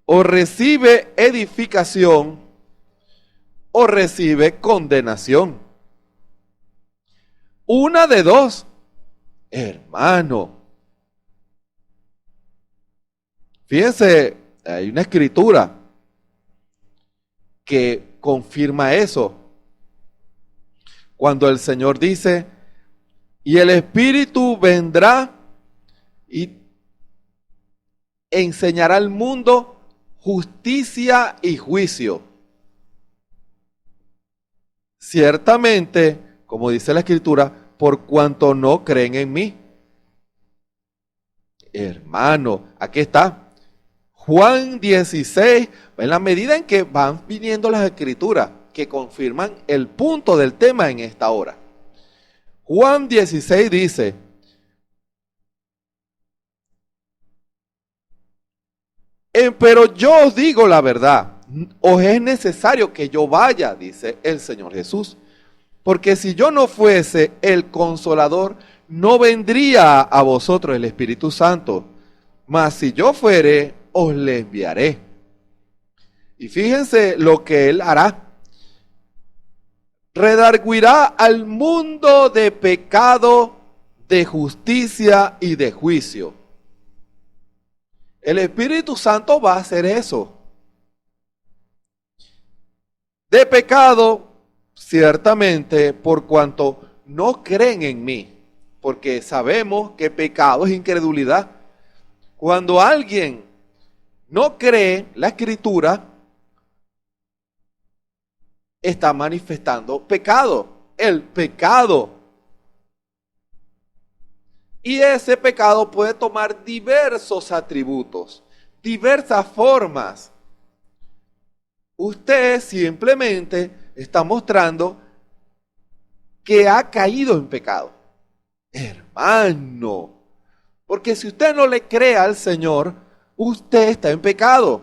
Speaker 1: o recibe edificación, o recibe condenación. Una de dos, hermano. Fíjense, hay una escritura que confirma eso. Cuando el Señor dice, y el Espíritu vendrá y enseñará al mundo justicia y juicio. Ciertamente, como dice la Escritura, por cuanto no creen en mí. Hermano, aquí está. Juan 16, en la medida en que van viniendo las Escrituras que confirman el punto del tema en esta hora. Juan 16 dice, pero yo os digo la verdad, os es necesario que yo vaya, dice el Señor Jesús, porque si yo no fuese el Consolador, no vendría a vosotros el Espíritu Santo, mas si yo fuere, os le enviaré. Y fíjense lo que Él hará. Redarguirá al mundo de pecado, de justicia y de juicio. El Espíritu Santo va a hacer eso. De pecado, ciertamente, por cuanto no creen en mí, porque sabemos que pecado es incredulidad. Cuando alguien no cree la Escritura, está manifestando pecado, el pecado. Y ese pecado puede tomar diversos atributos, diversas formas. Usted simplemente está mostrando que ha caído en pecado. Hermano, porque si usted no le cree al Señor, usted está en pecado.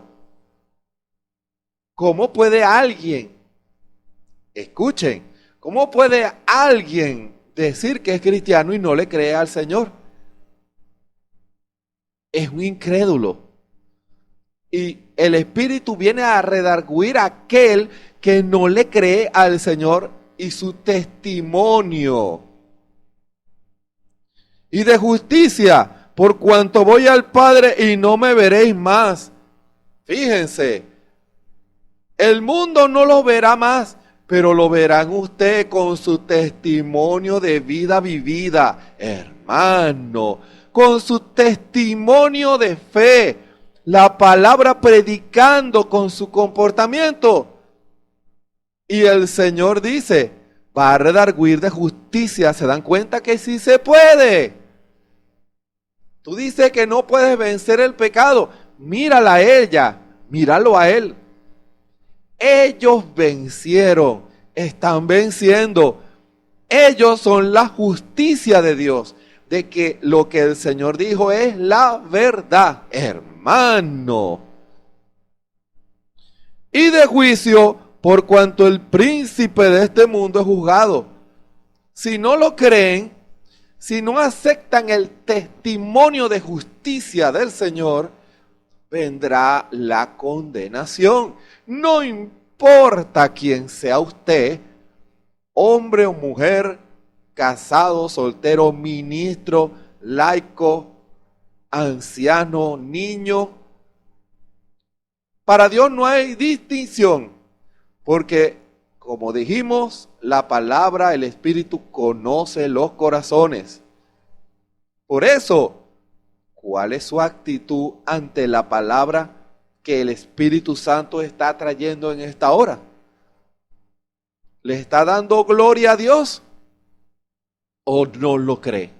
Speaker 1: ¿Cómo puede alguien, escuchen, cómo puede alguien decir que es cristiano y no le cree al Señor? Es un incrédulo. Y el Espíritu viene a redarguir a aquel que no le cree al Señor y su testimonio. Y de justicia, por cuanto voy al Padre y no me veréis más. Fíjense, el mundo no lo verá más, pero lo verán ustedes con su testimonio de vida vivida, hermano, con su testimonio de fe, la palabra predicando con su comportamiento. Y el Señor dice, va a redarguir de justicia. ¿Se dan cuenta que sí se puede? Tú dices que no puedes vencer el pecado. Mírala a ella, míralo a él. Ellos vencieron, están venciendo. Ellos son la justicia de Dios, de que lo que el Señor dijo es la verdad, hermano. Y de juicio, por cuanto el príncipe de este mundo es juzgado. Si no lo creen, si no aceptan el testimonio de justicia del Señor, vendrá la condenación. No importa quién sea usted, hombre o mujer, casado, soltero, ministro, laico, anciano, niño. Para Dios no hay distinción, porque, como dijimos, la palabra, el Espíritu conoce los corazones. Por eso, ¿cuál es su actitud ante la palabra que el Espíritu Santo está trayendo en esta hora? ¿Le está dando gloria a Dios o no lo cree?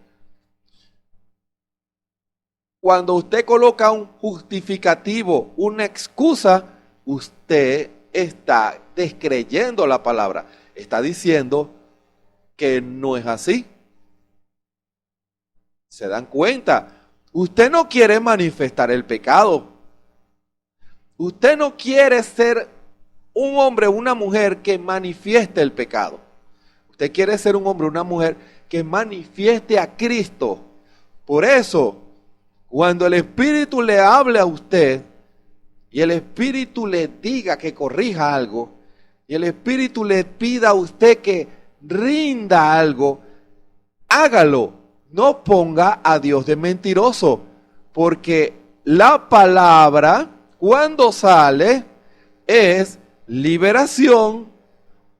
Speaker 1: Cuando usted coloca un justificativo, una excusa, usted está descreyendo la palabra. Está diciendo que no es así. ¿Se dan cuenta? Usted no quiere manifestar el pecado. Usted no quiere ser un hombre o una mujer que manifieste el pecado. Usted quiere ser un hombre o una mujer que manifieste a Cristo. Por eso, cuando el Espíritu le hable a usted y el Espíritu le diga que corrija algo y el Espíritu le pida a usted que rinda algo, hágalo. No ponga a Dios de mentiroso, porque la palabra, cuando sale, es liberación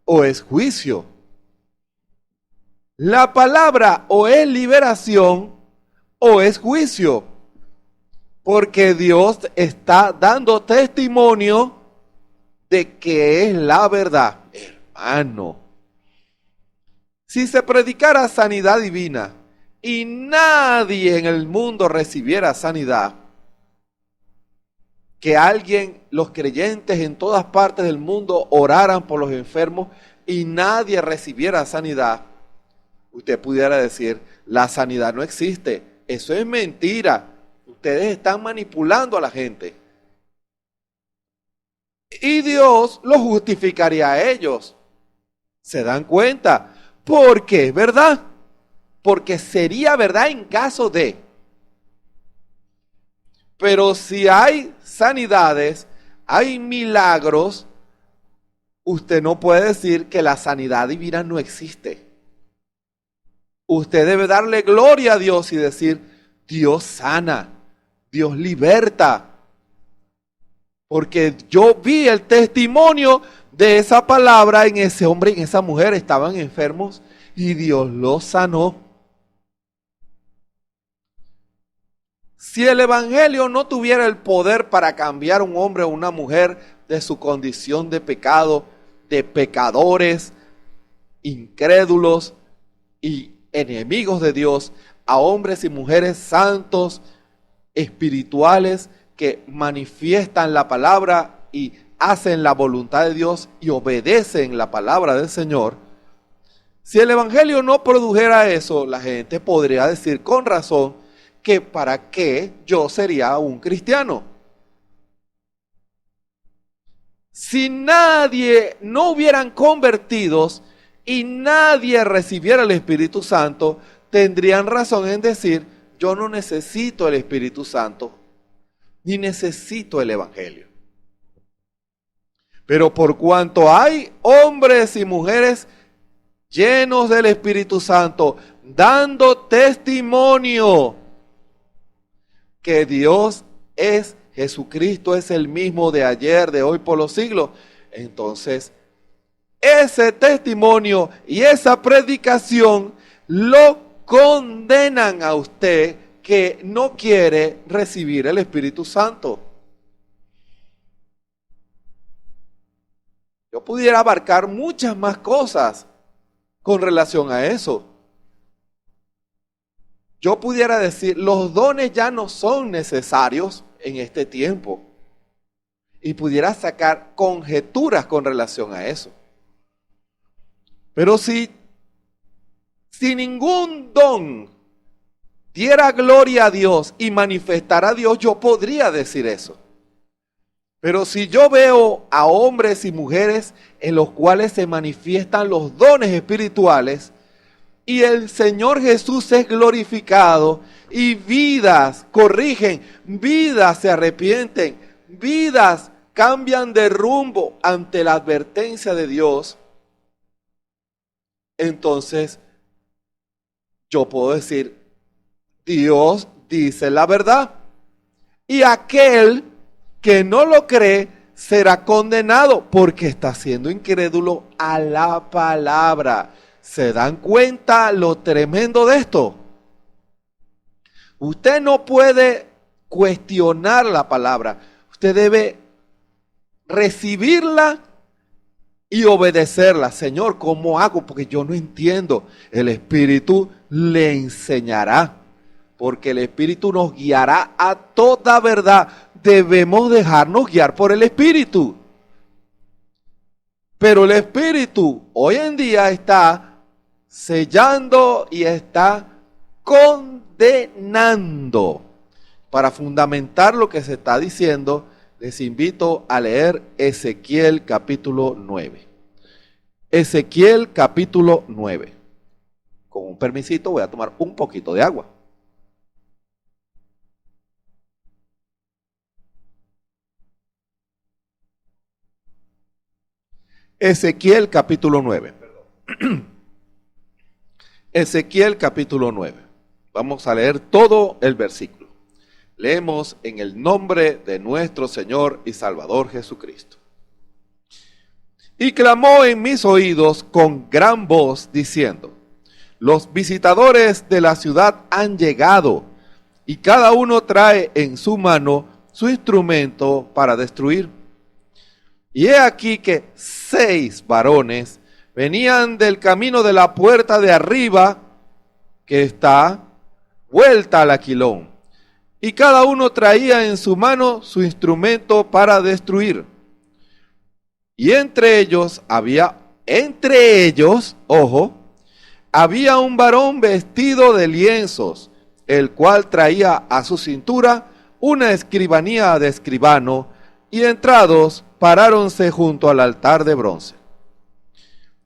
Speaker 1: o es juicio. La palabra o es liberación o es juicio, porque Dios está dando testimonio de que es la verdad. Hermano, si se predicara sanidad divina y nadie en el mundo recibiera sanidad, que alguien, los creyentes en todas partes del mundo oraran por los enfermos y nadie recibiera sanidad, usted pudiera decir, la sanidad no existe. Eso es mentira. Ustedes están manipulando a la gente. Y Dios los justificaría a ellos. ¿Se dan cuenta? Porque es verdad. Porque sería verdad en caso de. Pero si hay sanidades, hay milagros, usted no puede decir que la sanidad divina no existe. Usted debe darle gloria a Dios y decir, Dios sana, Dios liberta. Porque yo vi el testimonio de esa palabra en ese hombre y en esa mujer, estaban enfermos y Dios los sanó. Si el Evangelio no tuviera el poder para cambiar a un hombre o una mujer de su condición de pecado, de pecadores, incrédulos y enemigos de Dios, a hombres y mujeres santos, espirituales, que manifiestan la palabra y hacen la voluntad de Dios y obedecen la palabra del Señor. Si el Evangelio no produjera eso, la gente podría decir con razón que para qué yo sería un cristiano. Si nadie, no hubieran convertidos y nadie recibiera el Espíritu Santo, tendrían razón en decir, yo no necesito el Espíritu Santo, ni necesito el Evangelio. Pero por cuanto hay hombres y mujeres llenos del Espíritu Santo, dando testimonio que Dios es, Jesucristo es el mismo de ayer, de hoy, por los siglos, entonces ese testimonio y esa predicación lo condenan a usted que no quiere recibir el Espíritu Santo. Yo pudiera abarcar muchas más cosas con relación a eso. Yo pudiera decir, los dones ya no son necesarios en este tiempo. Y pudiera sacar conjeturas con relación a eso. Pero si ningún don diera gloria a Dios y manifestara a Dios, yo podría decir eso. Pero si yo veo a hombres y mujeres en los cuales se manifiestan los dones espirituales y el Señor Jesús es glorificado y vidas corrigen, vidas se arrepienten, vidas cambian de rumbo ante la advertencia de Dios, entonces yo puedo decir, Dios dice la verdad. Y aquel que no lo cree será condenado porque está siendo incrédulo a la palabra. ¿Se dan cuenta lo tremendo de esto? Usted no puede cuestionar la palabra. Usted debe recibirla y obedecerla. Señor, ¿cómo hago? Porque yo no entiendo. El Espíritu le enseñará, porque el Espíritu nos guiará a toda verdad. Debemos dejarnos guiar por el Espíritu. Pero el Espíritu hoy en día está sellando y está condenando. Para fundamentar lo que se está diciendo, les invito a leer Ezequiel capítulo 9. Ezequiel capítulo 9. Con un permisito voy a tomar un poquito de agua. Ezequiel capítulo 9. Ezequiel capítulo 9. Vamos a leer todo el versículo. Leemos en el nombre de nuestro Señor y Salvador Jesucristo. Y clamó en mis oídos con gran voz diciendo: los visitadores de la ciudad han llegado, y cada uno trae en su mano su instrumento para destruir. Y he aquí que 6 varones venían del camino de la puerta de arriba, que está vuelta al aquilón, y cada uno traía en su mano su instrumento para destruir. Y entre ellos, había un varón vestido de lienzos, el cual traía a su cintura una escribanía de escribano, y entrados paráronse junto al altar de bronce.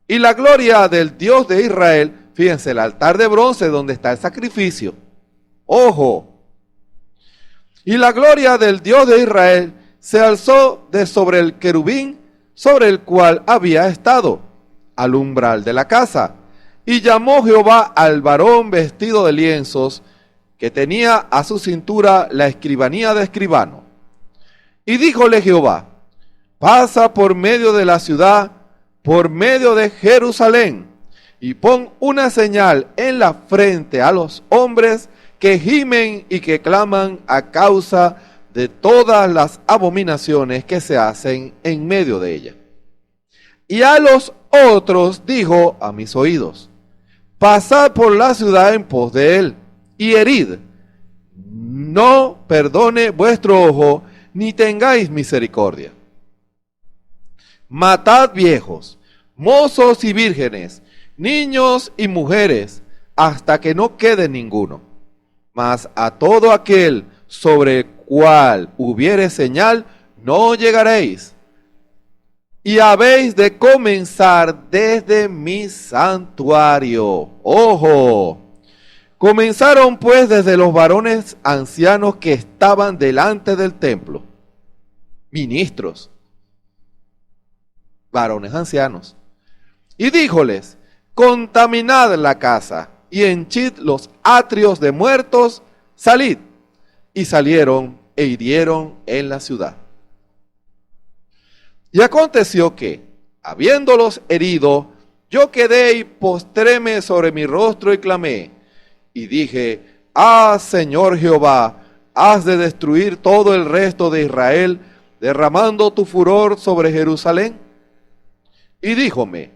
Speaker 1: Y la gloria del Dios de Israel, fíjense, el altar de bronce donde está el sacrificio. Ojo. Y la gloria del Dios de Israel se alzó de sobre el querubín sobre el cual había estado, al umbral de la casa. Y llamó Jehová al varón vestido de lienzos, que tenía a su cintura la escribanía de escribano. Y díjole Jehová: pasa por medio de la ciudad, por medio de Jerusalén, y pon una señal en la frente a los hombres que gimen y que claman a causa de todas las abominaciones que se hacen en medio de ella. Y a los otros dijo a mis oídos: pasad por la ciudad en pos de él, y herid. No perdone vuestro ojo, ni tengáis misericordia. Matad viejos, mozos y vírgenes, niños y mujeres, hasta que no quede ninguno. Mas a todo aquel sobre el cual hubiere señal, no llegaréis. Y habéis de comenzar desde mi santuario. ¡Ojo! Comenzaron pues desde los varones ancianos que estaban delante del templo. Ministros. Varones ancianos. Y díjoles: contaminad la casa y henchid los atrios de muertos, salid. Y salieron e hirieron en la ciudad. Y aconteció que, habiéndolos herido, yo quedé y postréme sobre mi rostro y clamé, y dije: Ah, Señor Jehová, has de destruir todo el resto de Israel, derramando tu furor sobre Jerusalén. Y díjome,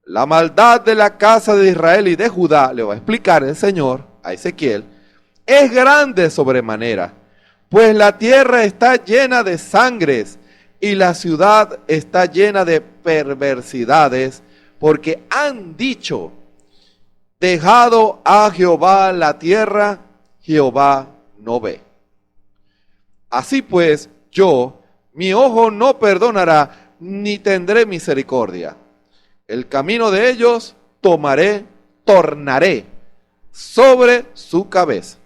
Speaker 1: la maldad de la casa de Israel y de Judá, le va a explicar el Señor a Ezequiel, es grande sobremanera, pues la tierra está llena de sangres y la ciudad está llena de perversidades, porque han dicho, dejado a Jehová la tierra, Jehová no ve. Así pues, yo, mi ojo no perdonará, ni tendré misericordia. El camino de ellos tornaré sobre su cabeza.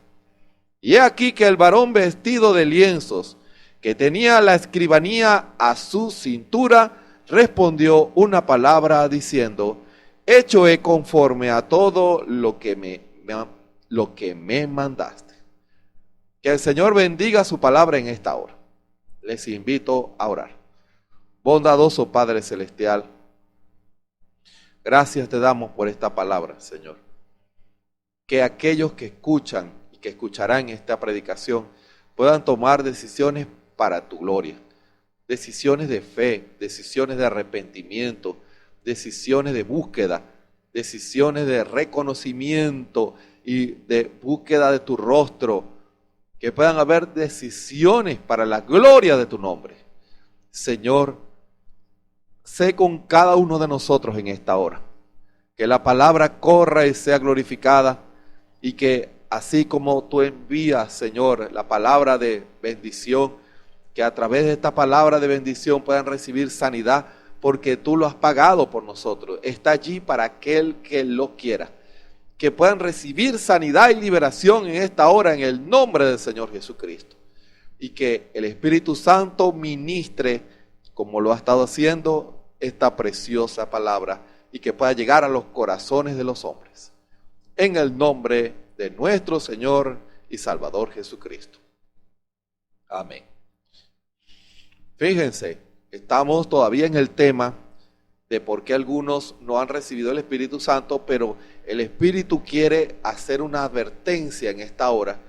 Speaker 1: Y he aquí que el varón vestido de lienzos, que tenía la escribanía a su cintura, respondió una palabra diciendo, hecho he conforme a todo lo que me mandaste. Que el Señor bendiga su palabra en esta hora. Les invito a orar. Bondadoso Padre Celestial, gracias te damos por esta palabra, Señor. Que aquellos que escuchan y que escucharán esta predicación puedan tomar decisiones para tu gloria. Decisiones de fe, decisiones de arrepentimiento, decisiones de búsqueda, decisiones de reconocimiento y de búsqueda de tu rostro. Que puedan haber decisiones para la gloria de tu nombre. Señor, sé con cada uno de nosotros en esta hora. Que la palabra corra y sea glorificada y que así como tú envías, Señor, la palabra de bendición, que a través de esta palabra de bendición puedan recibir sanidad porque tú lo has pagado por nosotros. Está allí para aquel que lo quiera. Que puedan recibir sanidad y liberación en esta hora en el nombre del Señor Jesucristo. Y que el Espíritu Santo ministre, como lo ha estado haciendo, esta preciosa palabra y que pueda llegar a los corazones de los hombres. En el nombre de nuestro Señor y Salvador Jesucristo. Amén. Fíjense, estamos todavía en el tema de por qué algunos no han recibido el Espíritu Santo, pero el Espíritu quiere hacer una advertencia en esta hora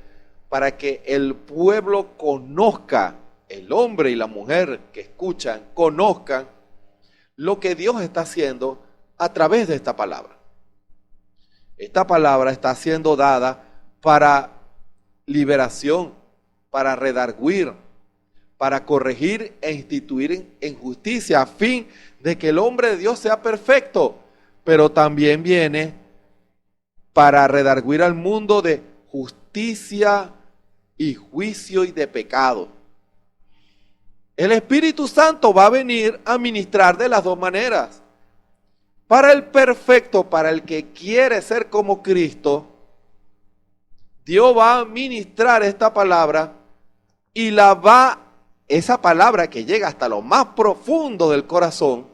Speaker 1: para que el pueblo conozca, el hombre y la mujer que escuchan, conozcan lo que Dios está haciendo a través de esta palabra. Esta palabra está siendo dada para liberación, para redarguir, para corregir e instituir en justicia, a fin de que el hombre de Dios sea perfecto, pero también viene para redarguir al mundo de justicia y juicio y de pecado. El Espíritu Santo va a venir a ministrar de las dos maneras. Para el perfecto, para el que quiere ser como Cristo, Dios va a ministrar esta palabra y esa palabra que llega hasta lo más profundo del corazón,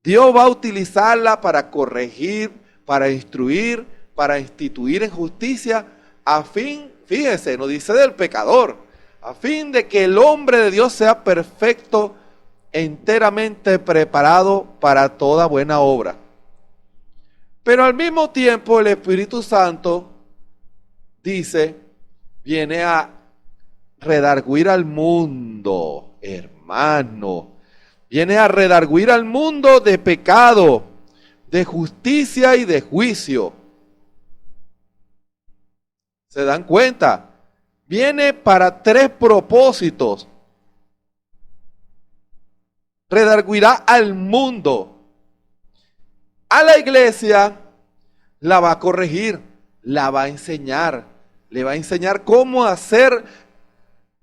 Speaker 1: Dios va a utilizarla para corregir, para instruir, para instituir en justicia, a fin, fíjese, no dice del pecador, a fin de que el hombre de Dios sea perfecto, enteramente preparado para toda buena obra. Pero al mismo tiempo el Espíritu Santo dice, viene a redarguir al mundo, hermano. Viene a redarguir al mundo de pecado, de justicia y de juicio. ¿Se dan cuenta? Viene para tres propósitos. Redarguirá al mundo. A la iglesia la va a corregir, la va a enseñar. Le va a enseñar cómo hacer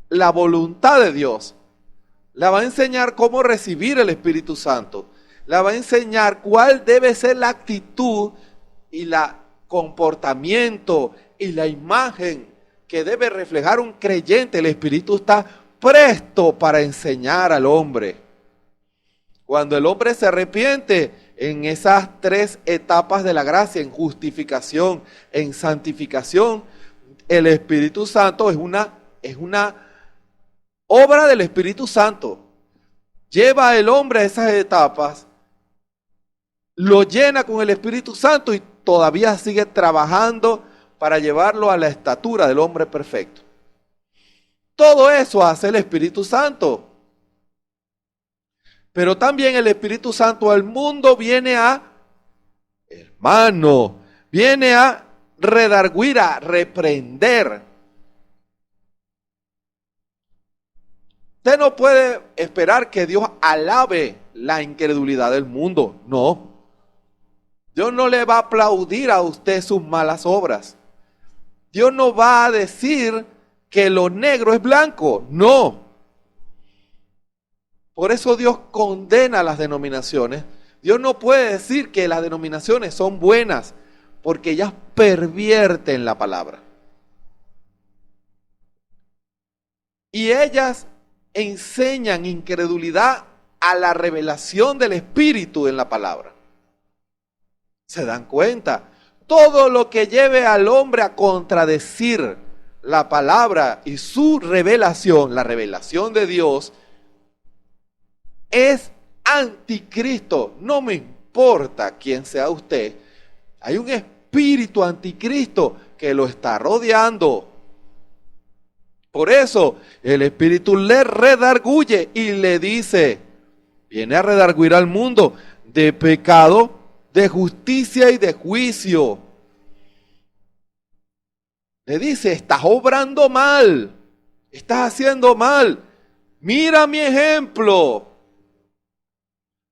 Speaker 1: la voluntad de Dios. La va a enseñar cómo recibir el Espíritu Santo. La va a enseñar cuál debe ser la actitud y el comportamiento y la imagen que debe reflejar un creyente. El Espíritu está presto para enseñar al hombre. Cuando el hombre se arrepiente en esas tres etapas de la gracia, en justificación, en santificación, el Espíritu Santo es una obra del Espíritu Santo. Lleva al hombre a esas etapas, lo llena con el Espíritu Santo y todavía sigue trabajando para llevarlo a la estatura del hombre perfecto. Todo eso hace el Espíritu Santo. Pero también el Espíritu Santo al mundo viene a, hermano, viene a redarguir, a reprender. Usted no puede esperar que Dios alabe la incredulidad del mundo. No. Dios no le va a aplaudir a usted sus malas obras. Dios no va a decir que lo negro es blanco. No. Por eso Dios condena las denominaciones. Dios no puede decir que las denominaciones son buenas, porque ellas pervierten la palabra. Y ellas enseñan incredulidad a la revelación del Espíritu en la palabra. ¿Se dan cuenta? Todo lo que lleve al hombre a contradecir la palabra y su revelación, la revelación de Dios, es anticristo. No me importa quién sea usted. Hay un espíritu anticristo que lo está rodeando. Por eso el espíritu le redarguye y le dice, viene a redarguir al mundo de pecado, de justicia y de juicio. Le dice, estás obrando mal, estás haciendo mal. Mira mi ejemplo,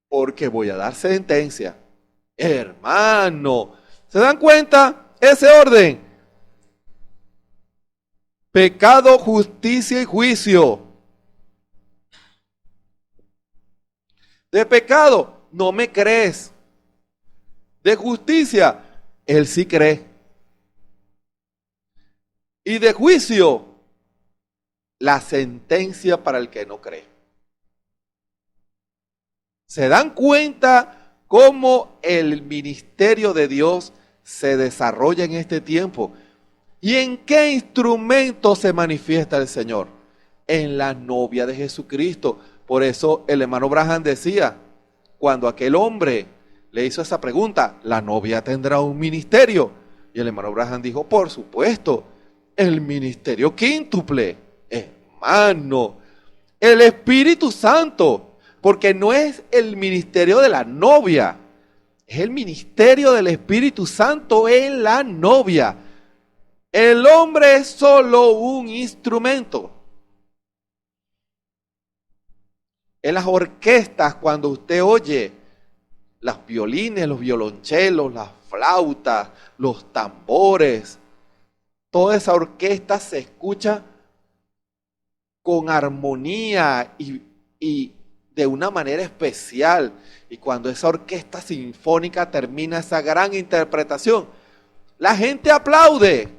Speaker 1: porque voy a dar sentencia. Hermano, ¿se dan cuenta? Ese orden. Pecado, justicia y juicio. De pecado, no me crees. De justicia, él sí cree. Y de juicio, la sentencia para el que no cree. ¿Se dan cuenta cómo el ministerio de Dios se desarrolla en este tiempo? ¿Y en qué instrumento se manifiesta el Señor? En la novia de Jesucristo. Por eso el hermano Branham decía, cuando aquel hombre le hizo esa pregunta, ¿la novia tendrá un ministerio? Y el hermano Branham dijo, por supuesto, el ministerio quíntuple, hermano, el Espíritu Santo. Porque no es el ministerio de la novia, es el ministerio del Espíritu Santo en la novia. El hombre es solo un instrumento. En las orquestas, cuando usted oye los violines, los violonchelos, las flautas, los tambores, toda esa orquesta se escucha con armonía y de una manera especial. Y cuando esa orquesta sinfónica termina esa gran interpretación, la gente aplaude.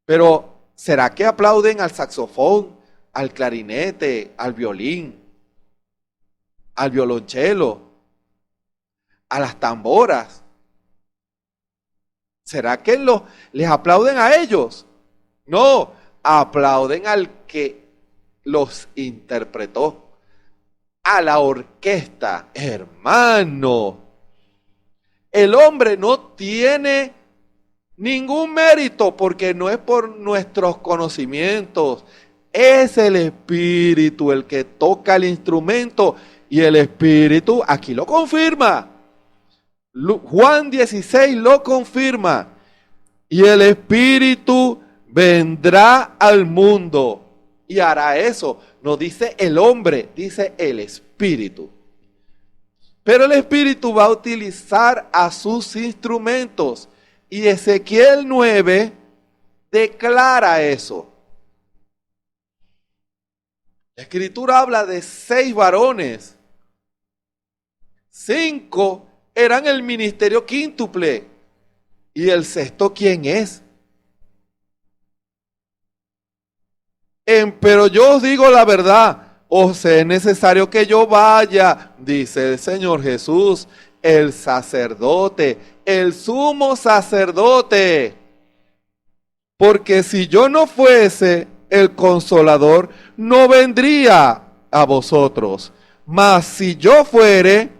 Speaker 1: Pero ¿será que aplauden al saxofón, al clarinete, al violín, al violonchelo, a las tamboras? ¿Será que les aplauden a ellos? No, aplauden al que los interpretó. A la orquesta, hermano. El hombre no tiene ningún mérito porque no es por nuestros conocimientos. Es el Espíritu el que toca el instrumento y el Espíritu aquí lo confirma. Juan 16 lo confirma. Y el Espíritu vendrá al mundo y hará eso. No dice el hombre, dice el Espíritu. Pero el Espíritu va a utilizar a sus instrumentos. Y Ezequiel 9 declara eso. La Escritura habla de 6 varones. 5 eran el ministerio quíntuple. ¿Y el sexto quién es? Pero yo os digo la verdad, os es necesario que yo vaya, dice el Señor Jesús, el sacerdote, el sumo sacerdote. Porque si yo no fuese, el Consolador no vendría a vosotros. Mas si yo fuere,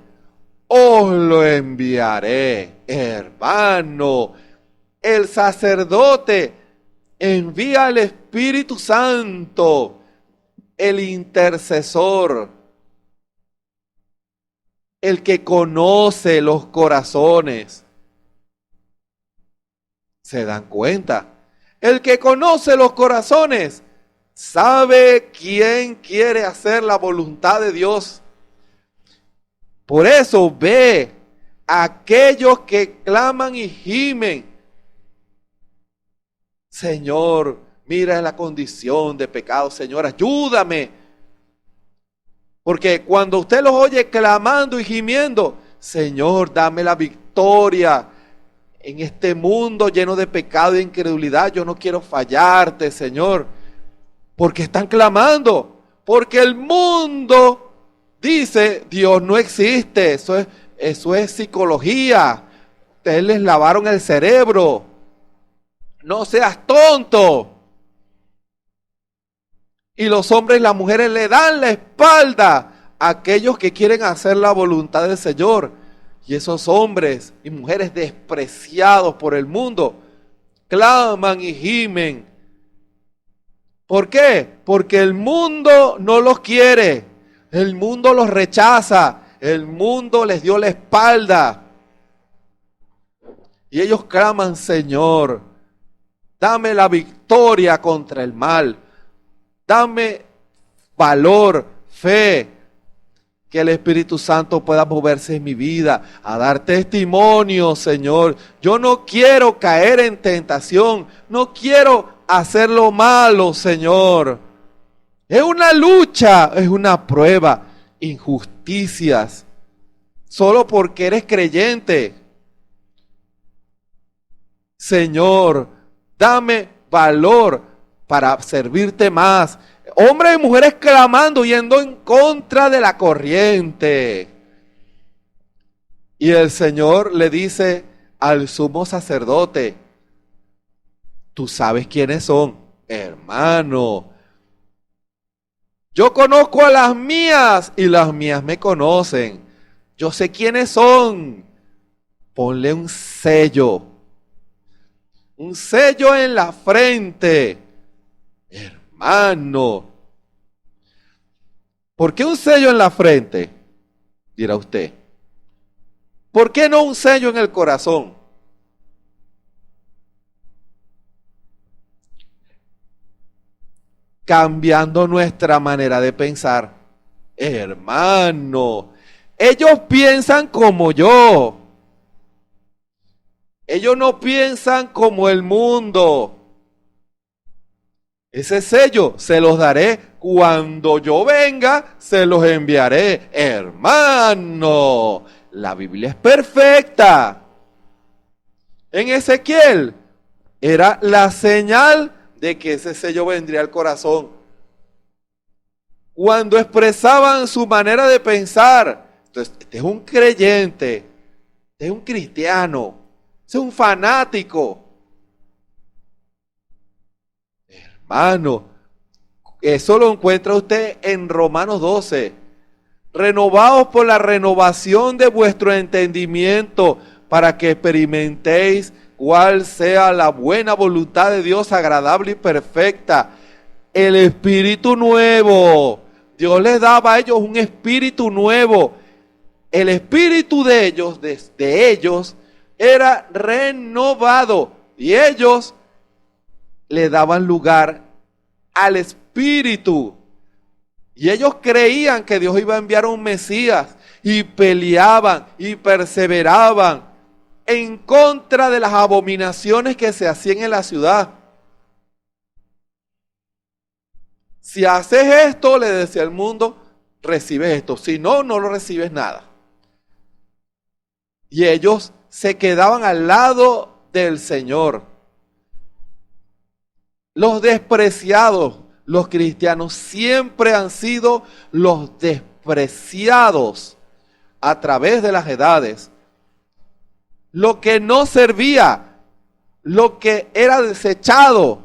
Speaker 1: os lo enviaré. Hermano, el sacerdote envía al Espíritu Santo, el intercesor, el que conoce los corazones. ¿Se dan cuenta? El que conoce los corazones sabe quién quiere hacer la voluntad de Dios. Por eso ve a aquellos que claman y gimen. Señor, mira la condición de pecado. Señor, ayúdame. Porque cuando usted los oye clamando y gimiendo, Señor, dame la victoria en este mundo lleno de pecado e incredulidad. Yo no quiero fallarte, Señor. Porque están clamando. Porque el mundo dice, Dios no existe. Eso es psicología. Ustedes les lavaron el cerebro. No seas tonto. Y los hombres y las mujeres le dan la espalda a aquellos que quieren hacer la voluntad del Señor. Y esos hombres y mujeres despreciados por el mundo claman y gimen. ¿Por qué? Porque el mundo no los quiere. El mundo los rechaza. El mundo les dio la espalda. Y ellos claman, Señor, dame la victoria contra el mal. Dame valor, fe, que el Espíritu Santo pueda moverse en mi vida, a dar testimonio, Señor. Yo no quiero caer en tentación, no quiero hacer lo malo, Señor. Es una lucha, es una prueba, injusticias, solo porque eres creyente. Señor, dame valor para servirte más. Hombres y mujeres clamando, yendo en contra de la corriente. Y el Señor le dice al sumo sacerdote, tú sabes quiénes son, hermano. Yo conozco a las mías y las mías me conocen. Yo sé quiénes son. Ponle un sello en la frente. Hermano, ¿por qué un sello en la frente? Dirá usted. ¿Por qué no un sello en el corazón? Cambiando nuestra manera de pensar. Hermano, ellos piensan como yo. Ellos no piensan como el mundo. Ese sello se los daré cuando yo venga, se los enviaré. Hermano, la Biblia es perfecta. En Ezequiel era la señal de que ese sello vendría al corazón. Cuando expresaban su manera de pensar, entonces, este es un creyente, este es un cristiano, este es un fanático. Hermano, eso lo encuentra usted en Romanos 12. Renovaos por la renovación de vuestro entendimiento para que experimentéis cuál sea la buena voluntad de Dios, agradable y perfecta. El espíritu nuevo. Dios les daba a ellos un espíritu nuevo. El espíritu de ellos era renovado. Y ellos le daban lugar al Espíritu. Y ellos creían que Dios iba a enviar un Mesías y peleaban y perseveraban en contra de las abominaciones que se hacían en la ciudad. Si haces esto, le decía el mundo, recibes esto. Si no, no lo recibes nada. Y ellos se quedaban al lado del Señor. Los despreciados, los cristianos siempre han sido los despreciados a través de las edades. Lo que no servía, lo que era desechado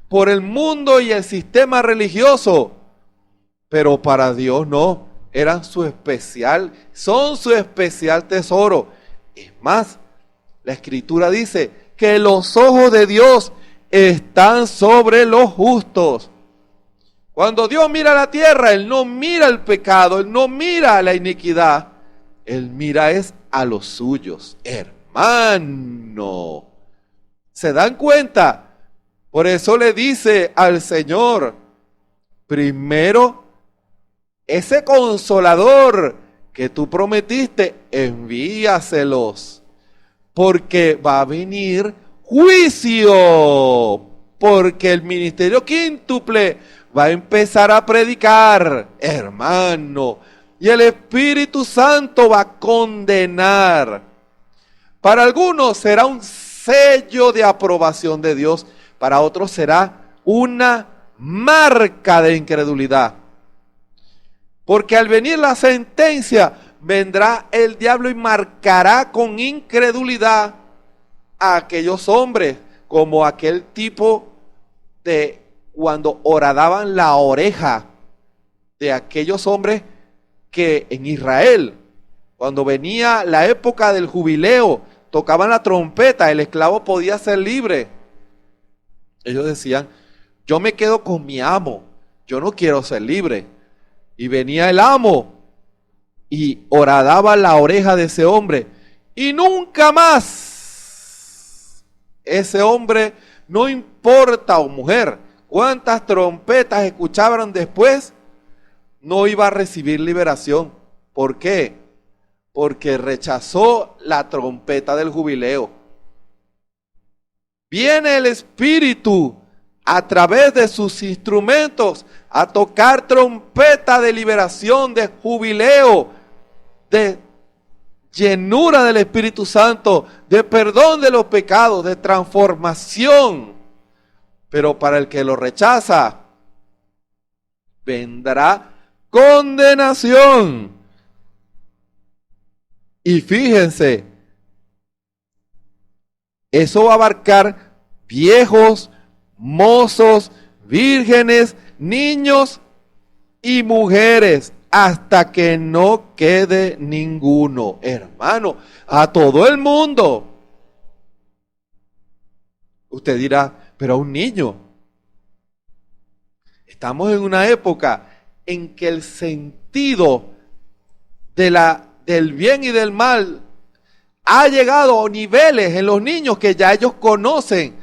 Speaker 1: por el mundo y el sistema religioso, pero para Dios no, eran su especial, son su especial tesoro. Es más, la Escritura dice que los ojos de Dios están sobre los justos. Cuando Dios mira la tierra, Él no mira el pecado, Él no mira la iniquidad, Él mira es a los suyos. Hermano, ¿se dan cuenta? Por eso le dice al Señor, primero, ese consolador que tú prometiste, envíaselos, porque va a venir juicio, porque el ministerio quíntuple va a empezar a predicar, hermano, y el Espíritu Santo va a condenar. Para algunos será un sello de aprobación de Dios, para otros será una marca de incredulidad. Porque al venir la sentencia, vendrá el diablo y marcará con incredulidad a aquellos hombres, como aquel tipo de cuando horadaban la oreja de aquellos hombres que en Israel, cuando venía la época del jubileo, tocaban la trompeta, el esclavo podía ser libre. Ellos decían, yo me quedo con mi amo, yo no quiero ser libre. Y venía el amo y horadaba la oreja de ese hombre. Y nunca más ese hombre, no importa o mujer, cuántas trompetas escuchaban después, no iba a recibir liberación. ¿Por qué? Porque rechazó la trompeta del jubileo. Viene el Espíritu a través de sus instrumentos a tocar trompeta de liberación, de jubileo, de llenura del Espíritu Santo, de perdón de los pecados, de transformación. Pero para el que lo rechaza, vendrá condenación. Y fíjense, eso va a abarcar viejos, mozos, vírgenes, niños y mujeres, hasta que no quede ninguno. Hermano, a todo el mundo. Usted dirá, pero a un niño. Estamos en una época en que el sentido del bien y del mal ha llegado a niveles en los niños que ya ellos conocen,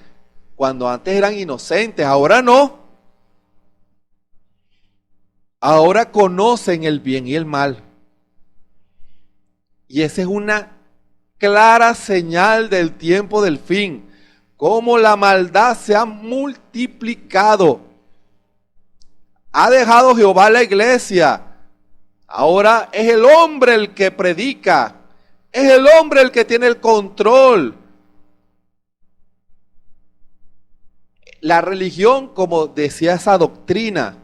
Speaker 1: cuando antes eran inocentes, ahora no. Ahora conocen el bien y el mal. Y esa es una clara señal del tiempo del fin, cómo la maldad se ha multiplicado. Ha dejado Jehová la iglesia. Ahora es el hombre el que predica. Es el hombre el que tiene el control. La religión, como decía esa doctrina,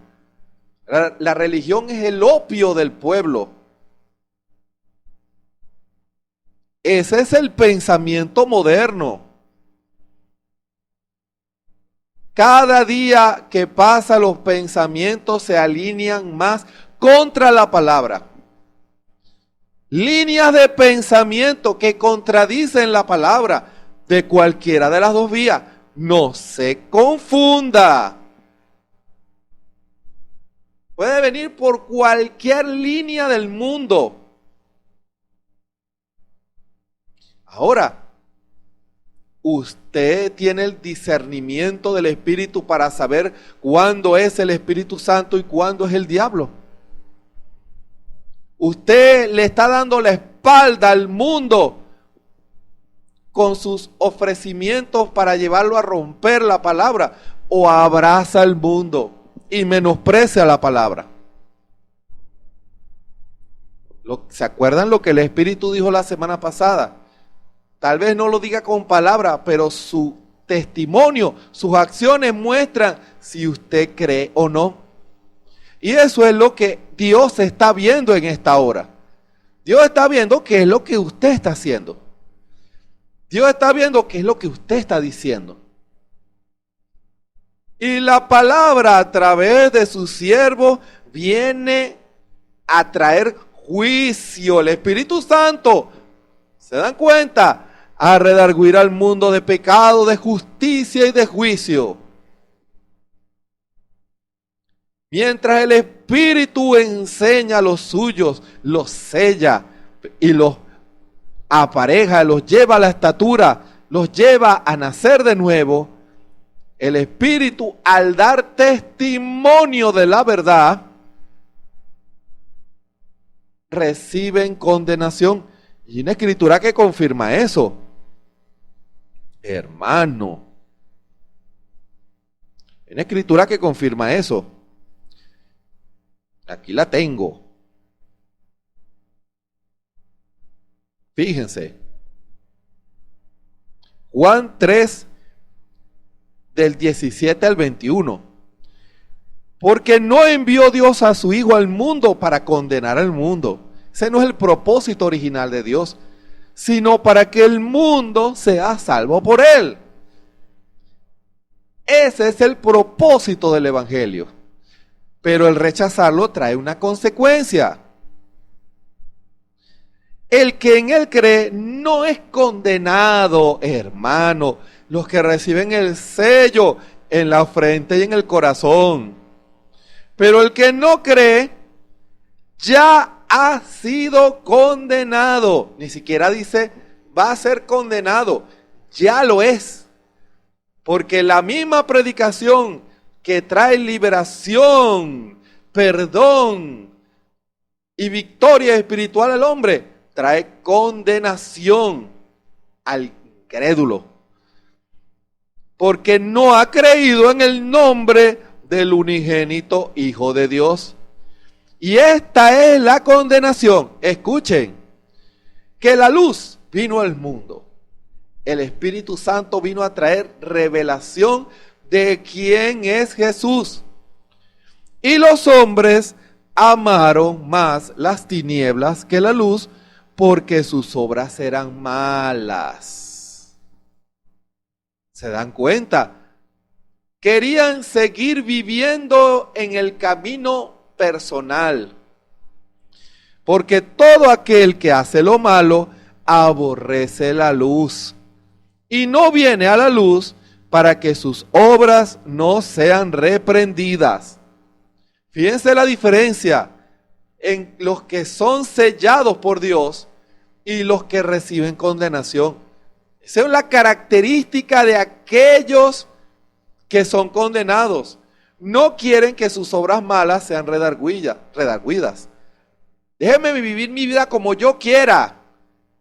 Speaker 1: la religión es el opio del pueblo. Ese es el pensamiento moderno. Cada día que pasa, los pensamientos se alinean más contra la palabra. Líneas de pensamiento que contradicen la palabra de cualquiera de las dos vías. No se confunda. Puede venir por cualquier línea del mundo. Ahora, usted tiene el discernimiento del Espíritu para saber cuándo es el Espíritu Santo y cuándo es el diablo. Usted le está dando la espalda al mundo con sus ofrecimientos para llevarlo a romper la palabra, o abraza al mundo y menosprecia la palabra. ¿Se acuerdan lo que el Espíritu dijo la semana pasada? Tal vez no lo diga con palabras, pero su testimonio, sus acciones muestran si usted cree o no. Y eso es lo que Dios está viendo en esta hora. Dios está viendo qué es lo que usted está haciendo. Dios está viendo qué es lo que usted está diciendo. Y la palabra a través de su siervo viene a traer juicio. El Espíritu Santo, ¿se dan cuenta? a redarguir al mundo de pecado, de justicia y de juicio. Mientras el Espíritu enseña a los suyos, los sella y los apareja, los lleva a la estatura, los lleva a nacer de nuevo, el Espíritu, al dar testimonio de la verdad, reciben condenación. Y una escritura que confirma eso. Hermano. Una escritura que confirma eso. Aquí la tengo. Fíjense. Juan 3, del 17 al 21. Porque no envió Dios a su Hijo al mundo para condenar al mundo. Ese no es el propósito original de Dios, sino para que el mundo sea salvo por él. Ese es el propósito del Evangelio. Pero el rechazarlo trae una consecuencia. El que en él cree no es condenado, hermano. Los que reciben el sello en la frente y en el corazón. Pero el que no cree ya ha sido condenado. Ni siquiera dice va a ser condenado. Ya lo es. Porque la misma predicación que trae liberación, perdón y victoria espiritual al hombre, trae condenación al incrédulo. Porque no ha creído en el nombre del unigénito Hijo de Dios. Y esta es la condenación. Escuchen, que la luz vino al mundo. El Espíritu Santo vino a traer revelación de quién es Jesús. Y los hombres amaron más las tinieblas que la luz, porque sus obras eran malas. ¿Se dan cuenta? Querían seguir viviendo en el camino personal. Porque todo aquel que hace lo malo aborrece la luz y no viene a la luz para que sus obras no sean reprendidas. Fíjense la diferencia en los que son sellados por Dios y los que reciben condenación. Esa es la característica de aquellos que son condenados. No quieren que sus obras malas sean redarguidas. Déjeme vivir mi vida como yo quiera.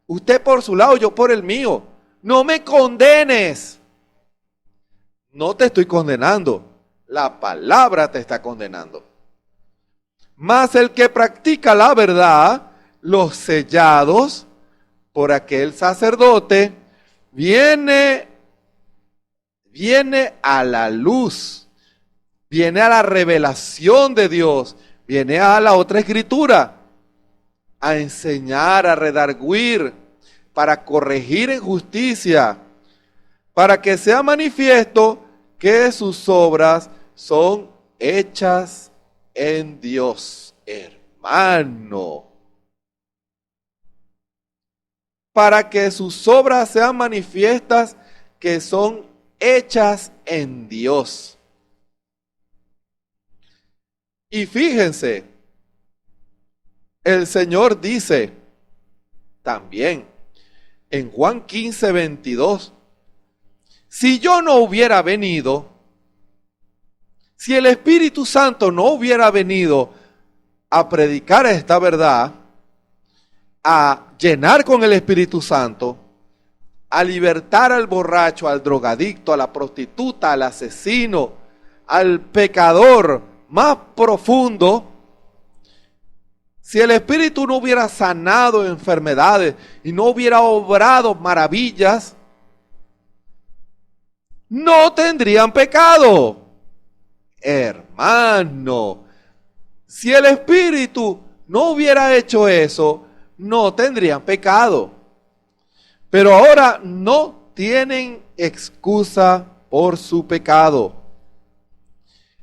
Speaker 1: Usted por su lado, yo por el mío. No me condenes. No te estoy condenando. La palabra te está condenando. Mas el que practica la verdad, los sellados por aquel sacerdote, viene a la luz, viene a la revelación de Dios, viene a la otra escritura, a enseñar, a redarguir, para corregir en justicia, para que sea manifiesto que sus obras son hechas en Dios, hermano. Para que sus obras sean manifiestas que son hechas en Dios. Y fíjense, el Señor dice también en Juan 15, 22, si yo no hubiera venido, si el Espíritu Santo no hubiera venido a predicar esta verdad, a llenar con el Espíritu Santo, a libertar al borracho, al drogadicto, a la prostituta, al asesino, al pecador más profundo, si el Espíritu no hubiera sanado enfermedades y no hubiera obrado maravillas, no tendrían pecado. Hermano, si el Espíritu no hubiera hecho eso, no tendrían pecado. Pero ahora no tienen excusa por su pecado.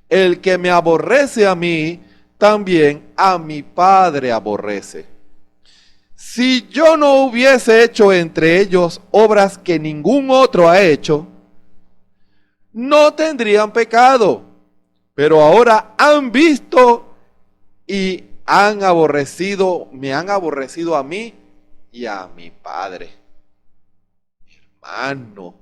Speaker 1: El que me aborrece a mí, también a mi Padre aborrece. si yo no hubiese hecho entre ellos obras que ningún otro ha hecho, no tendrían pecado. Pero ahora han visto y me han aborrecido a mí y a mi Padre. Hermano,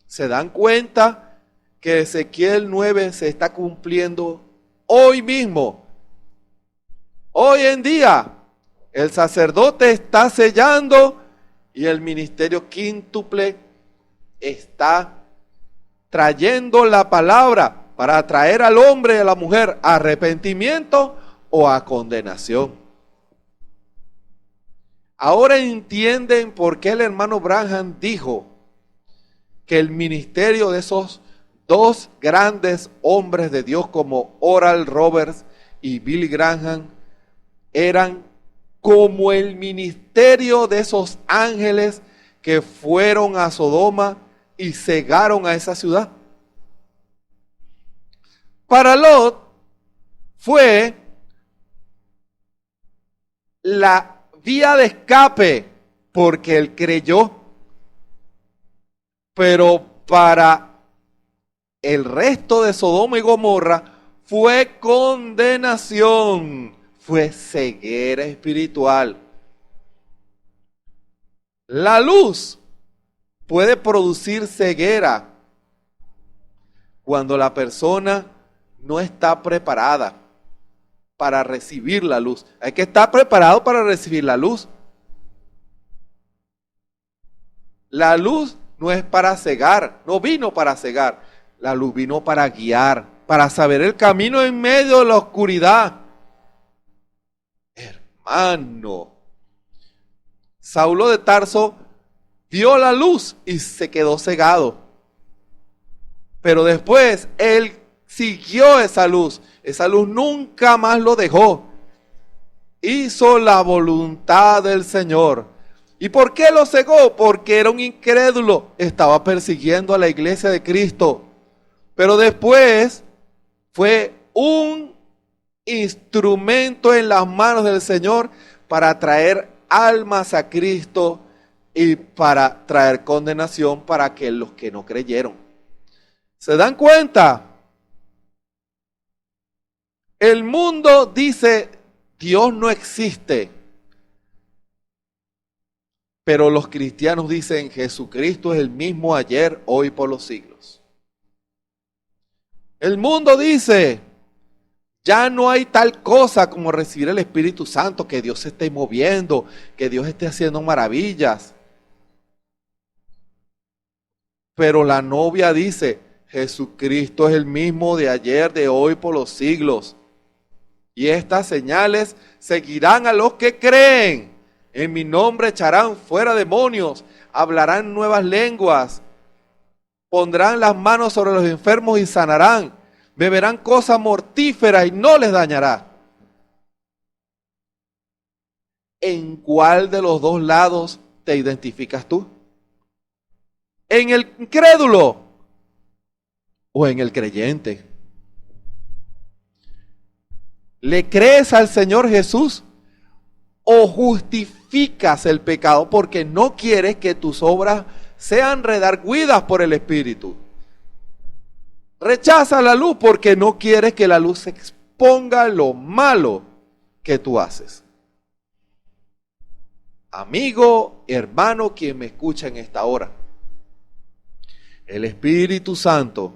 Speaker 1: ¿se dan cuenta que Ezequiel 9 se está cumpliendo hoy mismo? Hoy en día, el sacerdote está sellando y el ministerio quíntuple está trayendo la palabra para atraer al hombre y a la mujer a arrepentimiento o a condenación. Ahora entienden por qué el hermano Branham dijo que el ministerio de esos dos grandes hombres de Dios como Oral Roberts y Billy Graham eran como el ministerio de esos ángeles que fueron a Sodoma y cegaron a esa ciudad. Para Lot fue la vía de escape porque él creyó, pero para el resto de Sodoma y Gomorra fue condenación, fue ceguera espiritual. La luz puede producir ceguera cuando la persona no está preparada para recibir la luz. Hay que estar preparado para recibir la luz. La luz no es para cegar, no vino para cegar. La luz vino para guiar, para saber el camino en medio de la oscuridad. Hermano, Saulo de Tarso vio la luz y se quedó cegado. Pero después él siguió esa luz nunca más lo dejó. Hizo la voluntad del Señor. ¿Y por qué lo cegó? Porque era un incrédulo, estaba persiguiendo a la iglesia de Cristo. Pero después fue un instrumento en las manos del Señor para traer almas a Cristo y para traer condenación para los que no creyeron. ¿Se dan cuenta? El mundo dice, Dios no existe. Pero los cristianos dicen, Jesucristo es el mismo ayer, hoy, por los siglos. El mundo dice, ya no hay tal cosa como recibir el Espíritu Santo, que Dios se esté moviendo, que Dios esté haciendo maravillas. Pero la novia dice, Jesucristo es el mismo de ayer, de hoy, por los siglos. Y estas señales seguirán a los que creen. En mi nombre echarán fuera demonios, hablarán nuevas lenguas, pondrán las manos sobre los enfermos y sanarán, beberán cosas mortíferas y no les dañará. ¿En cuál de los dos lados te identificas tú? ¿En el incrédulo o en el creyente? ¿Le crees al Señor Jesús o justificas el pecado porque no quieres que tus obras sean redargüidas por el Espíritu? Rechaza la luz porque no quieres que la luz exponga lo malo que tú haces. Amigo, hermano, quien me escucha en esta hora, el Espíritu Santo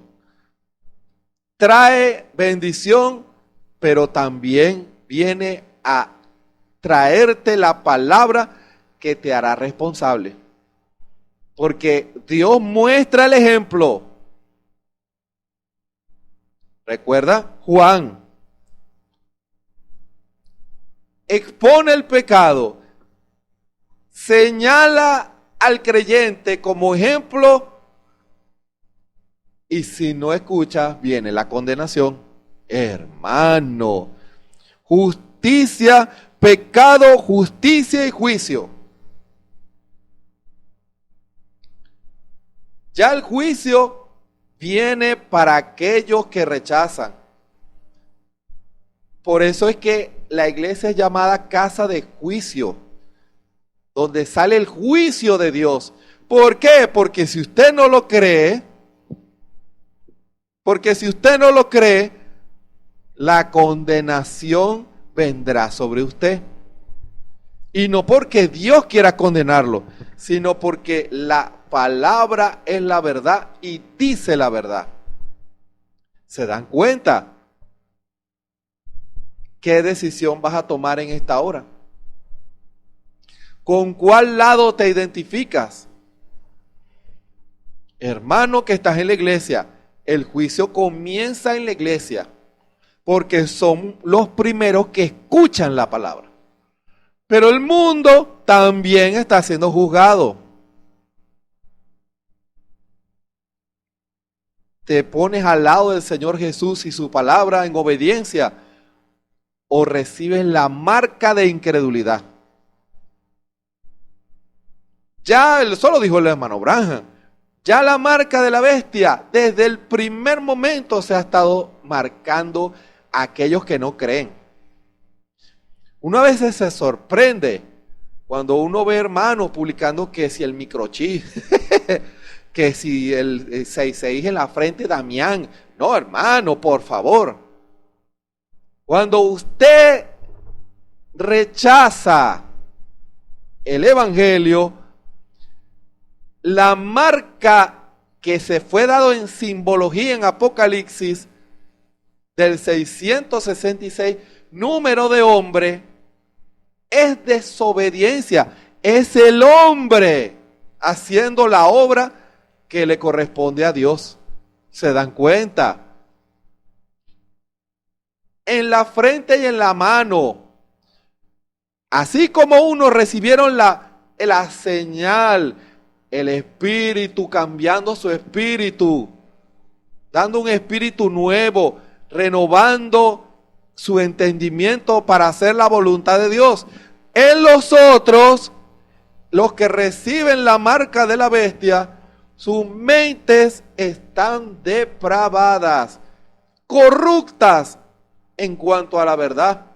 Speaker 1: trae bendición, pero también viene a traerte la palabra que te hará responsable. Porque Dios muestra el ejemplo. ¿Recuerda? Juan expone el pecado, señala al creyente como ejemplo, y si no escuchas, viene la condenación. Hermano, justicia, pecado, justicia y juicio. Ya el juicio viene para aquellos que rechazan. Por eso es que la iglesia es llamada casa de juicio. donde sale el juicio de Dios. ¿Por qué? Porque si usted no lo cree, la condenación vendrá sobre usted. Y no porque Dios quiera condenarlo, sino porque la palabra es la verdad y dice la verdad. ¿Se dan cuenta? ¿Qué decisión vas a tomar en esta hora? ¿Con cuál lado te identificas? Hermano que estás en la iglesia, el juicio comienza en la iglesia, porque son los primeros que escuchan la palabra. Pero el mundo también está siendo juzgado. Te pones al lado del Señor Jesús y su palabra en obediencia, o recibes la marca de incredulidad. Ya solo dijo el hermano Branham, ya la marca de la bestia desde el primer momento se ha estado marcando a aquellos que no creen. Uno a veces se sorprende cuando uno ve hermanos publicando que si el microchip, que si el 66 en la frente Damián. No, hermano, por favor. Cuando usted rechaza el evangelio, la marca que se fue dado en simbología en Apocalipsis del 666, número de hombre, es desobediencia. Es el hombre haciendo la obra que le corresponde a Dios. ¿Se dan cuenta? En la frente y en la mano, así como unos recibieron la señal, el espíritu cambiando su espíritu, dando un espíritu nuevo, renovando su entendimiento para hacer la voluntad de Dios. En los otros, los que reciben la marca de la bestia, sus mentes están depravadas, corruptas en cuanto a la verdad,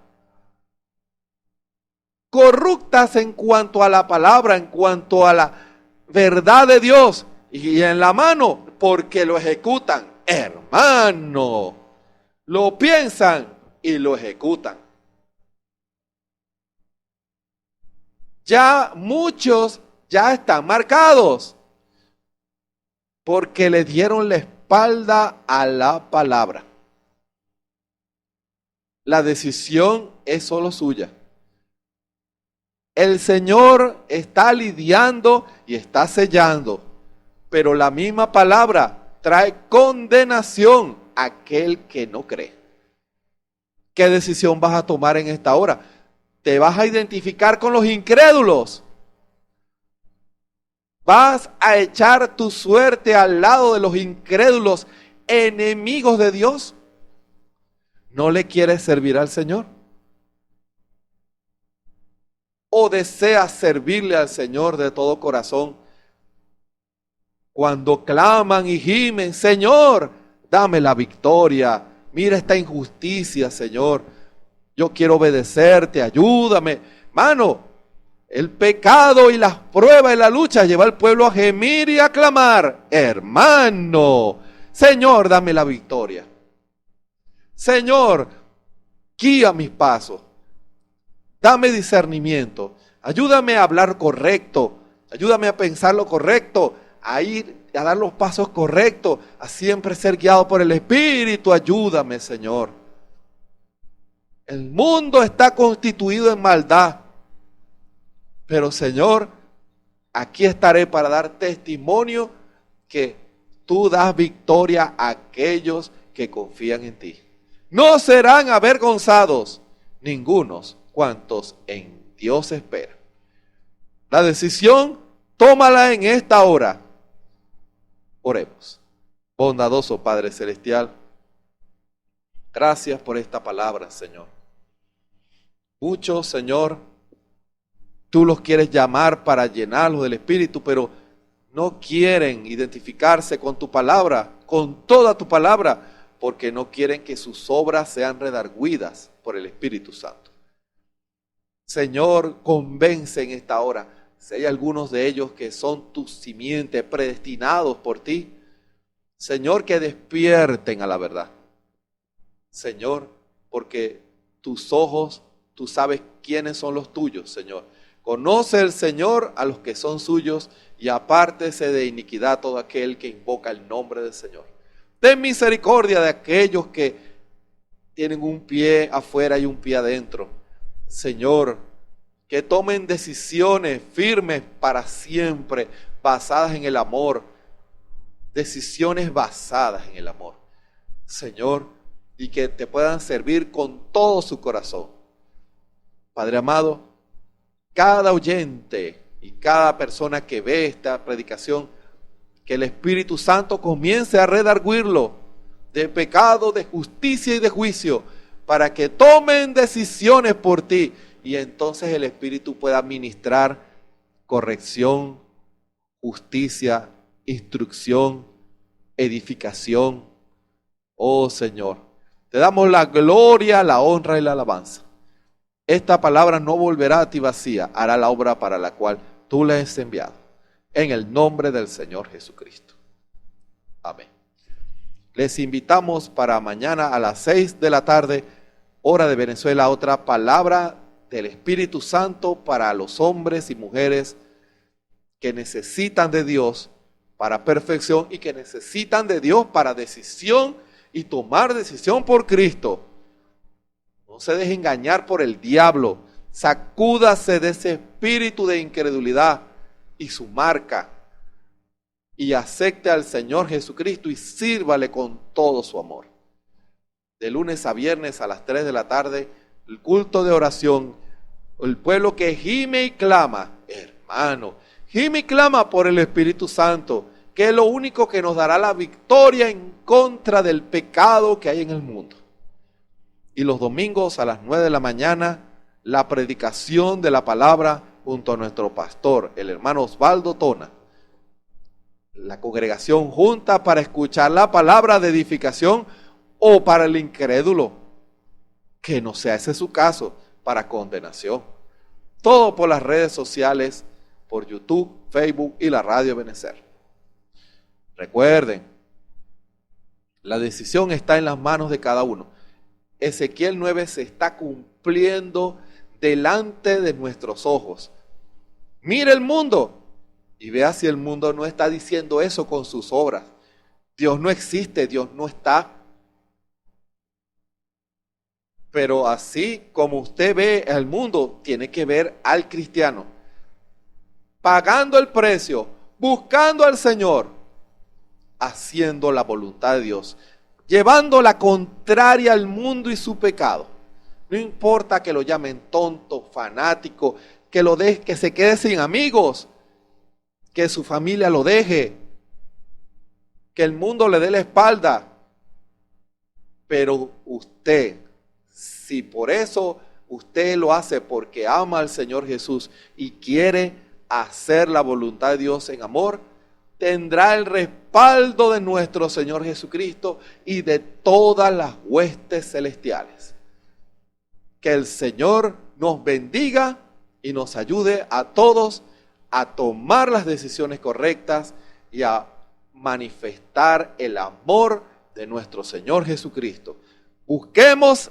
Speaker 1: corruptas en cuanto a la palabra, en cuanto a la verdad de Dios, y en la mano porque lo ejecutan. Hermano, lo piensan y lo ejecutan. Ya muchos ya están marcados porque le dieron la espalda a la palabra. La decisión es solo suya. El Señor está lidiando y está sellando, pero la misma palabra trae condenación a aquel que no cree. ¿Qué decisión vas a tomar en esta hora? ¿Te vas a identificar con los incrédulos? ¿Vas a echar tu suerte al lado de los incrédulos, enemigos de Dios? ¿No le quieres servir al Señor? ¿O deseas servirle al Señor de todo corazón? Cuando claman y gimen, Señor, dame la victoria. Mira esta injusticia, Señor. Yo quiero obedecerte, ayúdame. Mano, el pecado y las pruebas y la lucha lleva al pueblo a gemir y a clamar. Hermano, Señor, dame la victoria. Señor, guía mis pasos. Dame discernimiento, ayúdame a hablar correcto, ayúdame a pensar lo correcto, a ir a dar los pasos correctos, a siempre ser guiado por el Espíritu. Ayúdame, Señor. El mundo está constituido en maldad, pero Señor, aquí estaré para dar testimonio que tú das victoria a aquellos que confían en ti. No serán avergonzados ningunos cuantos en Dios esperan. La decisión, tómala en esta hora. Oremos. Bondadoso Padre Celestial, gracias por esta palabra, Señor. Muchos, Señor, tú los quieres llamar para llenarlos del Espíritu, pero no quieren identificarse con tu palabra, con toda tu palabra, porque no quieren que sus obras sean redargüidas por el Espíritu Santo. Señor, convence en esta hora. Si hay algunos de ellos que son tus simientes predestinados por ti, Señor, que despierten a la verdad. Señor, porque tus ojos, tú sabes quiénes son los tuyos, Señor. Conoce el Señor a los que son suyos y apártese de iniquidad todo aquel que invoca el nombre del Señor. Ten misericordia de aquellos que tienen un pie afuera y un pie adentro. Señor, que tomen decisiones firmes para siempre, basadas en el amor. Decisiones basadas en el amor. Señor, y que te puedan servir con todo su corazón. Padre amado, cada oyente y cada persona que ve esta predicación, que el Espíritu Santo comience a redarguirlo de pecado, de justicia y de juicio, para que tomen decisiones por ti y entonces el Espíritu pueda ministrar corrección, justicia, instrucción, edificación. Oh Señor, te damos la gloria, la honra y la alabanza. Esta palabra no volverá a ti vacía, hará la obra para la cual tú la has enviado. En el nombre del Señor Jesucristo. Amén. Les invitamos para mañana a las 6 de la tarde, hora de Venezuela, otra palabra del Espíritu Santo para los hombres y mujeres que necesitan de Dios para perfección y que necesitan de Dios para decisión y tomar decisión por Cristo. No se deje engañar por el diablo. Sacúdase de ese espíritu de incredulidad y su marca y acepte al Señor Jesucristo y sírvale con todo su amor. De lunes a viernes a las 3 de la tarde, el culto de oración, el pueblo que gime y clama, hermano, gime y clama por el Espíritu Santo, que es lo único que nos dará la victoria en contra del pecado que hay en el mundo. Y los domingos a las 9 de la mañana, la predicación de la palabra junto a nuestro pastor, el hermano Osvaldo Tona. La congregación junta para escuchar la palabra de edificación o para el incrédulo, que no sea ese su caso, para condenación. Todo por las redes sociales, por YouTube, Facebook y la radio Benecer. Recuerden, la decisión está en las manos de cada uno. Ezequiel 9 se está cumpliendo delante de nuestros ojos. Mire el mundo y vea si el mundo no está diciendo eso con sus obras. Dios no existe, Dios no está. Pero así como usted ve al mundo, tiene que ver al cristiano, pagando el precio, buscando al Señor, haciendo la voluntad de Dios, llevando la contraria al mundo y su pecado. No importa que lo llamen tonto, fanático, que se quede sin amigos, que su familia lo deje, que el mundo le dé la espalda. Pero usted, si por eso usted lo hace porque ama al Señor Jesús y quiere hacer la voluntad de Dios en amor, tendrá el respaldo de nuestro Señor Jesucristo y de todas las huestes celestiales. Que el Señor nos bendiga y nos ayude a todos a tomar las decisiones correctas y a manifestar el amor de nuestro Señor Jesucristo. Busquemos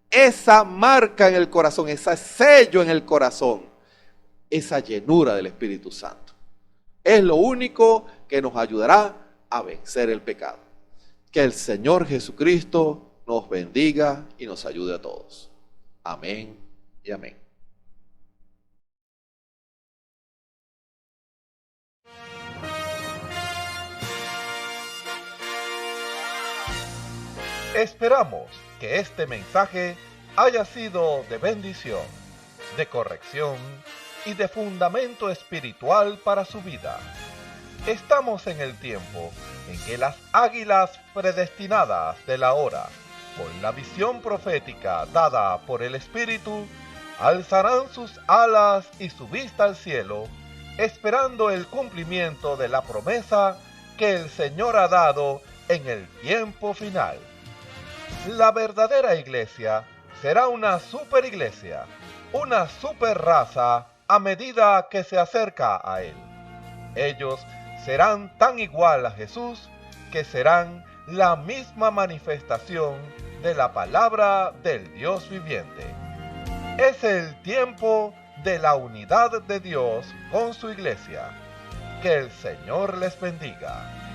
Speaker 1: esa marca en el corazón, ese sello en el corazón, esa llenura del Espíritu Santo. Es lo único que nos ayudará a vencer el pecado. Que el Señor Jesucristo nos bendiga y nos ayude a todos. Amén y amén.
Speaker 5: Esperamos que este mensaje haya sido de bendición, de corrección y de fundamento espiritual para su vida. Estamos en el tiempo en que las águilas predestinadas de la hora, con la visión profética dada por el Espíritu, alzarán sus alas y su vista al cielo, esperando el cumplimiento de la promesa que el Señor ha dado en el tiempo final. La verdadera iglesia será una superiglesia, una super raza a medida que se acerca a Él. Ellos serán tan igual a Jesús que serán la misma manifestación de la palabra del Dios viviente. Es el tiempo de la unidad de Dios con su iglesia. Que el Señor les bendiga.